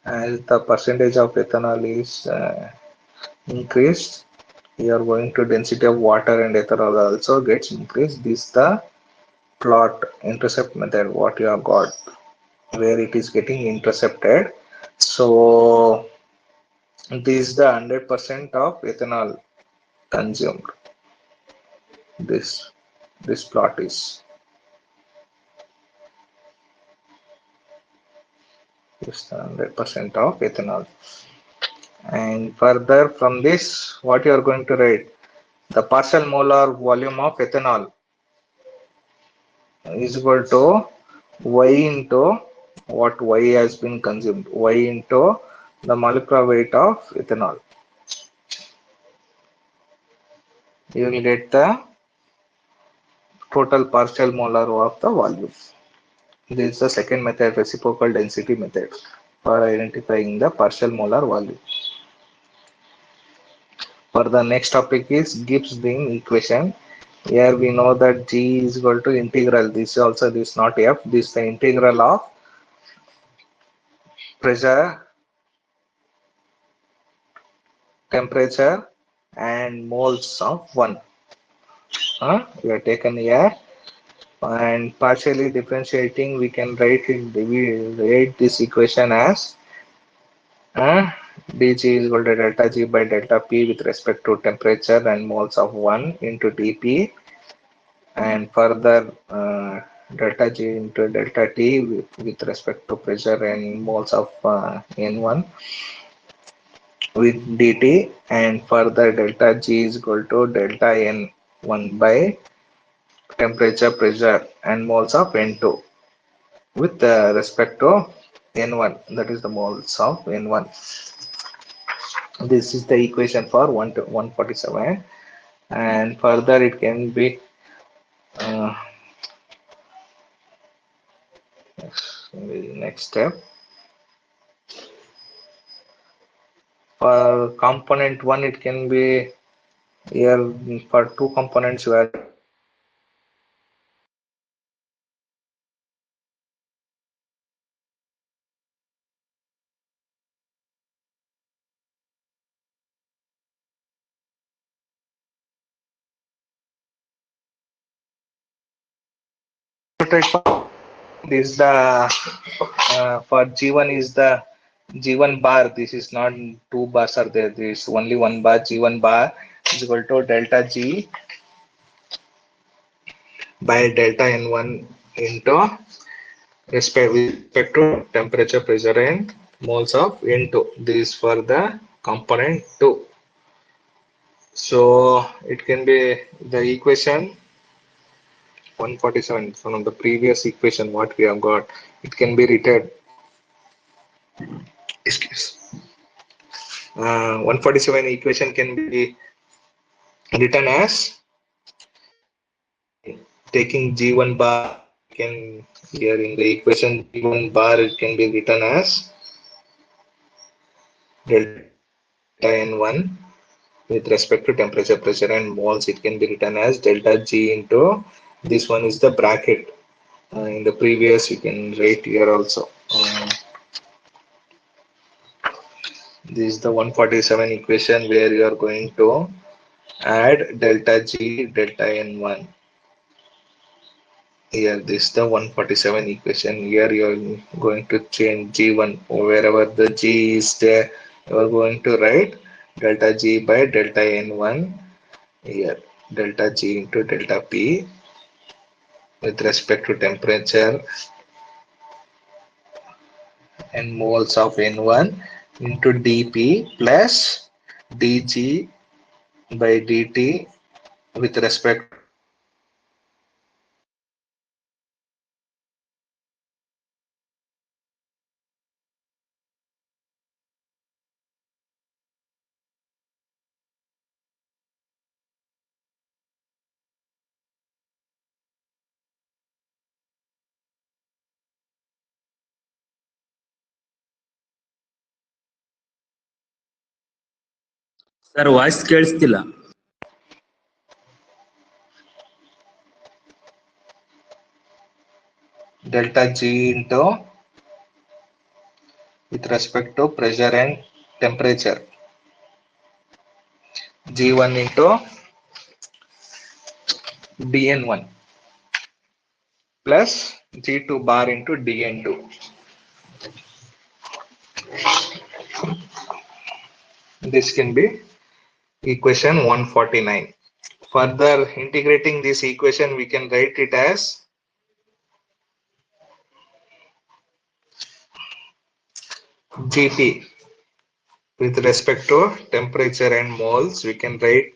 As the percentage of ethanol is increased, you are going to density of water and ethanol also gets increased. This is the plot intercept method what you have got, where it is getting intercepted. So this is the 100% of ethanol consumed. This plot is this 100% of ethanol. And further from this, what you are going to write? The partial molar volume of ethanol is equal to Y into what Y has been consumed, Y into the molecular weight of ethanol. You will get the total partial molar of the volume. This is the second method, reciprocal density method, for identifying the partial molar volume. For the next topic is Gibbs beam equation. Here we know that G is equal to integral. This also, this not F. This is the integral of pressure, temperature, and moles of 1. We have taken here, and partially differentiating, we can write it. We write this equation as dg is equal to delta G by delta P with respect to temperature and moles of 1 into dP, and further delta G into delta T with respect to pressure and moles of N1 with dt, and further delta G is equal to delta N1 by temperature, pressure and moles of N2 with respect to N1, that is the moles of N1. This is the equation for 1 to 147, and further it can be uh, next step. For component 1, it can be here for two components you are This the for G1 is the G1 bar. This is not two bars are there. This is only one bar. G1 bar is equal to delta G by delta N1 into with respect to temperature, pressure, and moles of N2. This is for the component 2. So it can be the equation 147 from the previous equation what we have got. It can be written. Excuse. 147 equation can be written as taking G1 bar can here in the equation G1 bar it can be written as delta N1 with respect to temperature, pressure, and moles. It can be written as delta G into this one is the bracket. In the previous you can write here also. This is the 147 equation where you are going to add delta G, delta N1. Here, this is the 147 equation. Here you are going to change G1 wherever the G is there. You are going to write delta G by delta N1. Here, delta G into delta P with respect to temperature and moles of N1 into dP plus dG by dt with respect to sir voice ಕೇಳಿಸ್ತಿಲ್ಲ. delta G into with respect to pressure and temperature. G1 into dN1 plus G2 bar into dN2. This can be equation 149. Further integrating this equation, we can write it as Gt with respect to temperature and moles. We can write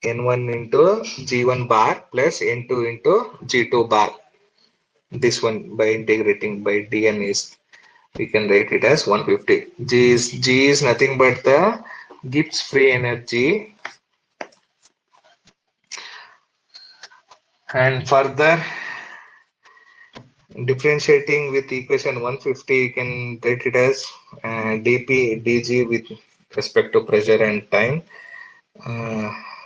N1 into G1 bar plus N2 into G2 bar. This one by integrating by Dn is we can write it as 150. G is nothing but the Gibbs free energy, and further differentiating with equation 150 you can write it as dp dg with respect to pressure and time.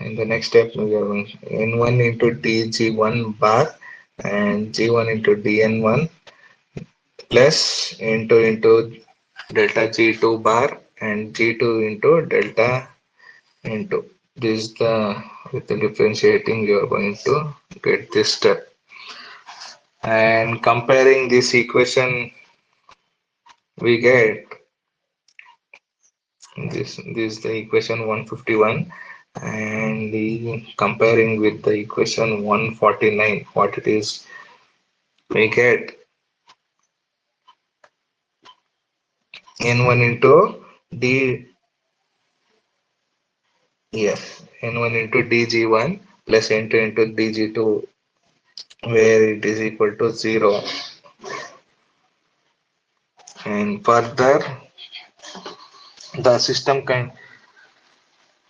In the next step we are going n1 into dg1 bar and g1 into dn1 plus into delta g2 bar and g2 into delta n2. This is the with the differentiating you are going to get this step. And comparing this equation, we get this is the equation 151, and the comparing with the equation 149, what it is, we get n1 into d yes n1 into dg1 plus n2 into dg2 where it is equal to 0, and further the system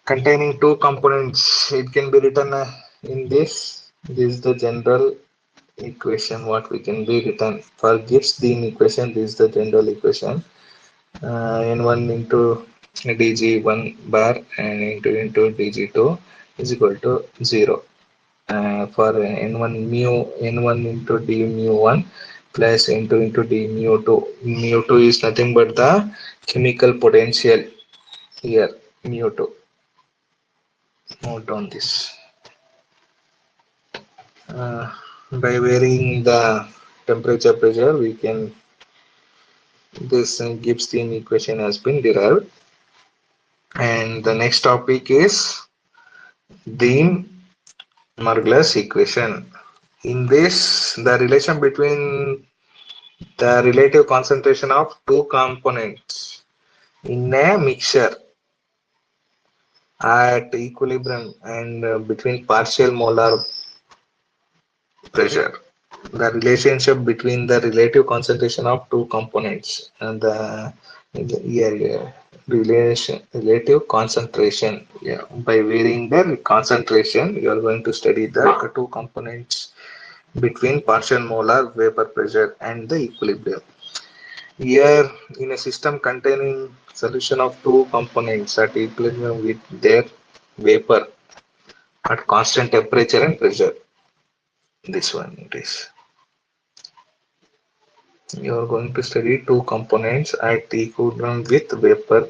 containing two components it can be written in this is the general equation what we can be written for Gibbs Dean equation. This is the general equation n1 into dg1 bar and into dg2 is equal to 0. For n1 mu n1 into d mu1 plus into d mu2. Mu2 is nothing but the chemical potential here mu2. Note down this by varying the temperature, pressure, we can, this Gibbs-Stein equation has been derived. And the next topic is the Margulis equation. In this, the relation between the relative concentration of two components in a mixture at equilibrium and between partial molar pressure. The relationship between the relative concentration of two components and the relative concentration. Yeah, by varying the concentration, you are going to study the two components between partial molar vapor pressure and the equilibrium. Here, in a system containing solution of two components at equilibrium with their vapor at constant temperature and pressure. This one it is. You are going to study two components at equilibrium with vapor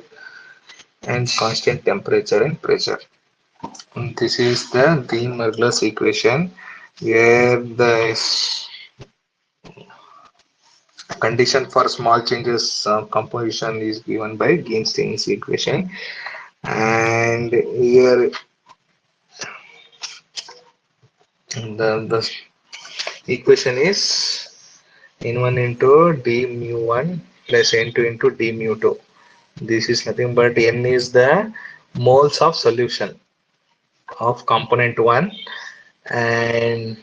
and constant temperature and pressure. And this is the Margulis equation, where the condition for small changes composition is given by Gibbs-Stein's equation. And here the equation is N1 into d mu 1 plus N2 into d mu 2. This is nothing but N is the moles of solution of component 1, and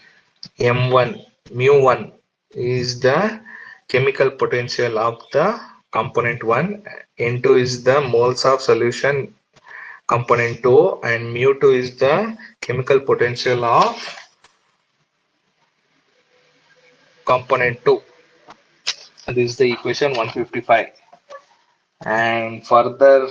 M1 mu 1 is the chemical potential of the component 1, N2 is the moles of solution component 2, and mu 2 is the chemical potential of component 2. This is the equation 155. And further,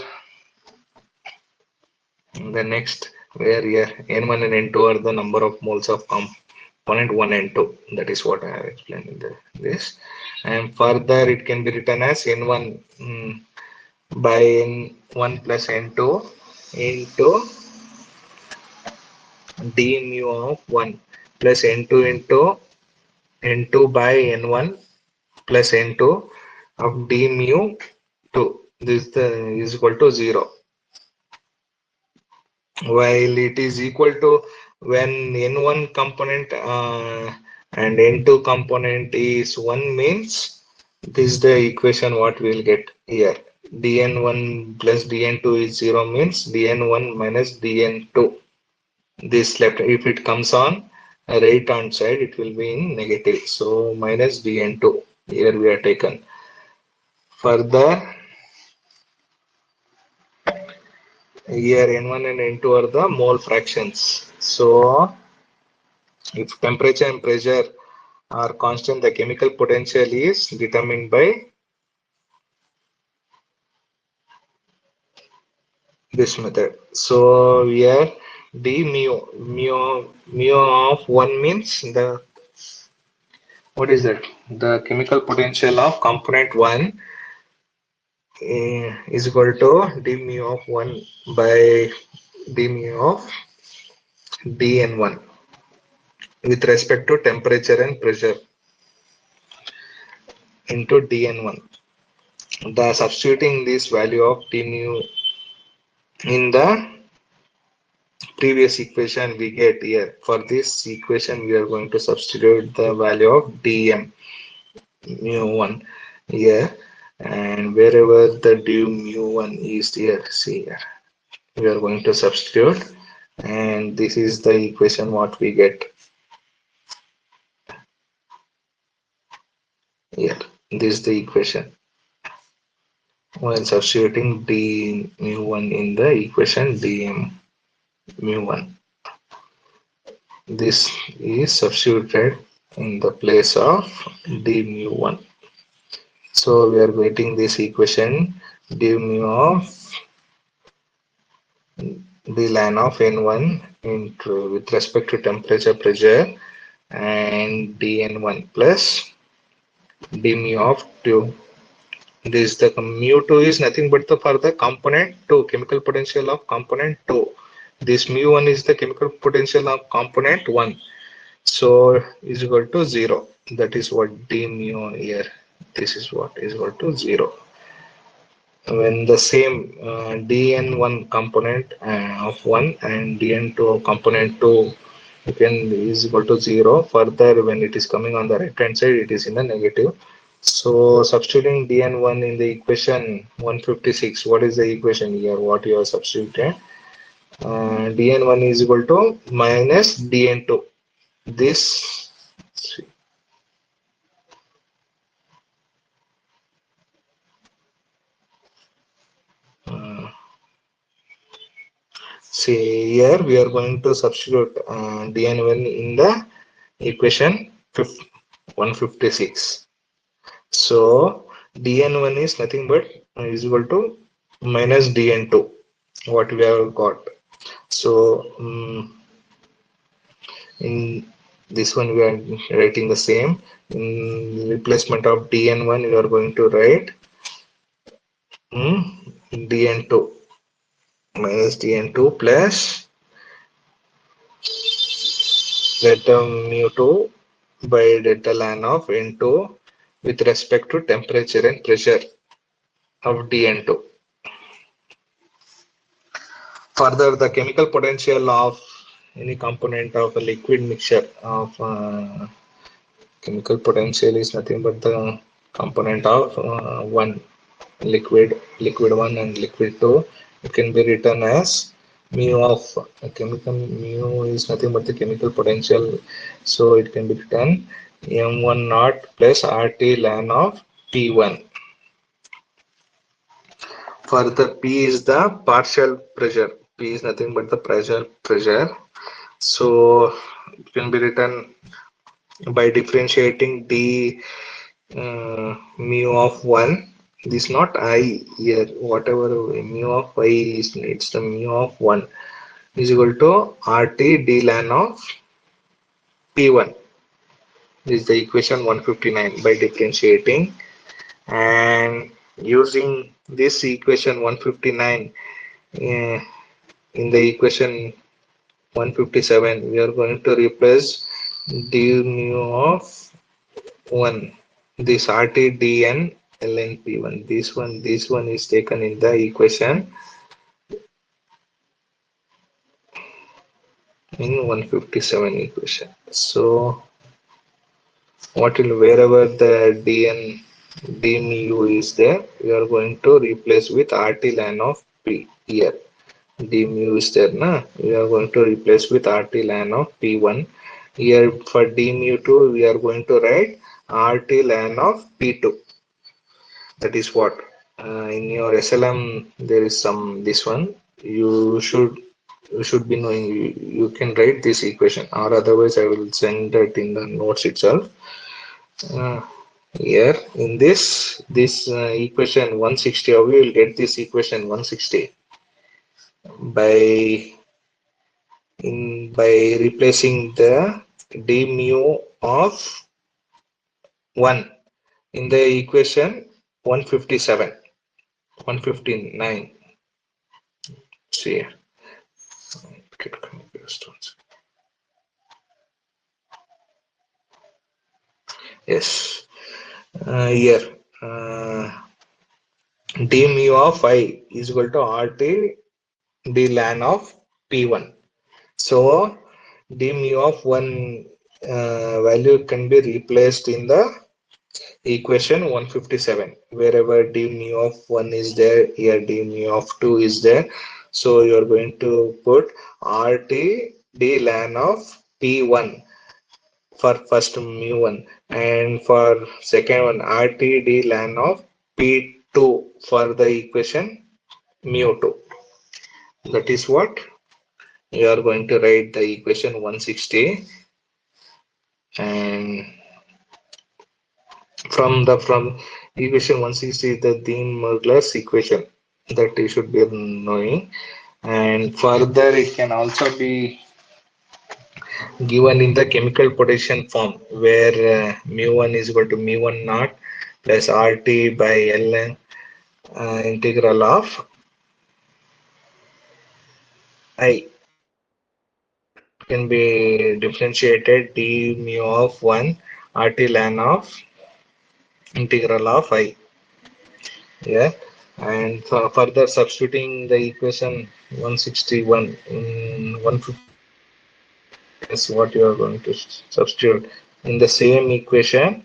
the next, where here N1 and N2 are the number of moles of component 1 and 2. That is what I have explained in this. And further, it can be written as N1 by N1 plus N2 into d mu of 1 plus N2 into N2 by N1 plus N2 of d mu 2. This is equal to 0. While it is equal to when N1 component and N2 component is 1 means this is the equation what we will get here. dN1 plus dN2 is 0 means dN1 minus dN2. This left, if it comes on right hand side, it will be in negative. So minus dN2 here we are taken. Further, here N1 and N2 are the mole fractions. So if temperature and pressure are constant, the chemical potential is determined by this method. So here d mu of 1 means the, what is that? The chemical potential of component 1 is equal to d mu of 1 by d mu of dN1 with respect to temperature and pressure into dN1. The substituting this value of d mu in the previous equation we get here. For this equation, we are going to substitute the value of dm mu1 here, and wherever the d mu1 is here, see here, we are going to substitute, and this is the equation what we get here. This is the equation while substituting d mu1 in the equation dm mu1. This is substituted in the place of d mu1. So we are getting this equation d mu of d ln of n1 into with respect to temperature, pressure, and dn1 plus d mu of 2. This the mu 2 is nothing but the for the component 2, chemical potential of component 2. This mu1 is the chemical potential of component 1. So is equal to 0. That is what d mu here. This is what is equal to 0. When the same dn1 component of 1 and dn2 component 2 can is equal to 0, further when it is coming on the right hand side it is in the negative. So substituting dn1 in the equation 156, what is the equation here, what you are substituting? Dn1 is equal to minus dn2. This uh, see here we are going to substitute dn1 in the equation 156. So dn1 is nothing but is equal to minus dn2 what we have got. So in this one we are writing the same. In replacement of dn1 we are going to write dn2 minus dn2 plus delta mu2 by delta ln of n2 with respect to temperature and pressure of dn2. Further, the chemical potential of any component of a liquid mixture of chemical potential is nothing but the component of one liquid 1 and liquid 2. It can be written as mu of chemical mu is nothing but the chemical potential, so it can be written m1 naught plus RT ln of P1. Further, P is the partial pressure. P is nothing but the pressure. So it can be written by differentiating d mu of 1. This not I here. Whatever mu of I is, it's the mu of 1 is equal to RT d ln of P1. This is the equation 159 by differentiating and using this equation 159 uh, in the equation 157 we are going to replace d mu of 1, this RTDN ln P1. This one is taken in the equation in 157 equation. So what will, wherever the dn d mu is there, we are going to replace with RT ln of P here. D mu is there, na? We are going to replace with RT ln of P1. Here for d mu2, we are going to write RT ln of P2. That is what in your SLM there is some this one you should be knowing. You can write this equation, or otherwise I will send it in the notes itself. uh, Here in this equation 160, how we will get this equation 160 by by replacing the d mu of 1 in the equation 157 159. See, get confused. Yes, here d mu of I is equal to RT d ln of P1. So d mu of 1 value can be replaced in the equation 157. Wherever d mu of 1 is there, here d mu of 2 is there. So you are going to put RT d ln of P1 for first mu1, and for second one RT d ln of P2 for the equation mu2. That is what you are going to write the equation 160. And from equation 160 the De-Morgler's equation that you should be knowing. And further it can also be given in the chemical potential form, where mu1 is equal to mu1 naught plus RT by ln integral of I can be differentiated d mu of 1 RT ln of integral of I. Yeah, and further substituting the equation 161 in 150 is what you are going to substitute in the same equation.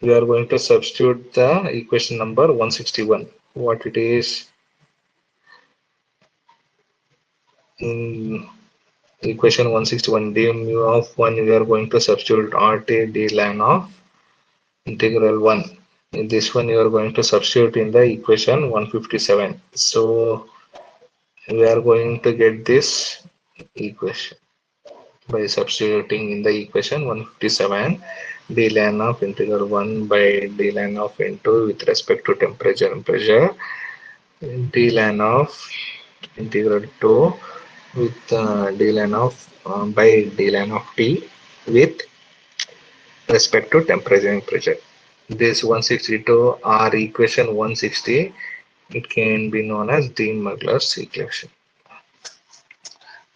You are going to substitute the equation number 161. What it is in equation 161, d mu of 1, we are going to substitute RT d ln of integral 1. In this one, you are going to substitute in the equation 157. So we are going to get this equation by substituting in the equation 157 d ln of integral 1 by d ln of n2 with respect to temperature and pressure, d ln of integral 2 with d ln of by d ln of t with respect to temperature and pressure. This 162 or equation 160, it can be known as de Morgan's equation.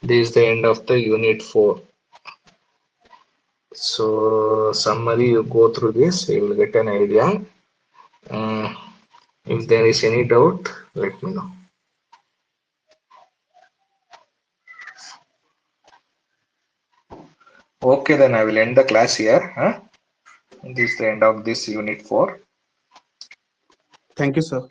This is the end of the unit 4. So summary, you go through this, you will get an idea. Uh, if there is any doubt, let me know. Okay, then I will end the class here. This is the end of this unit 4. Thank you, sir.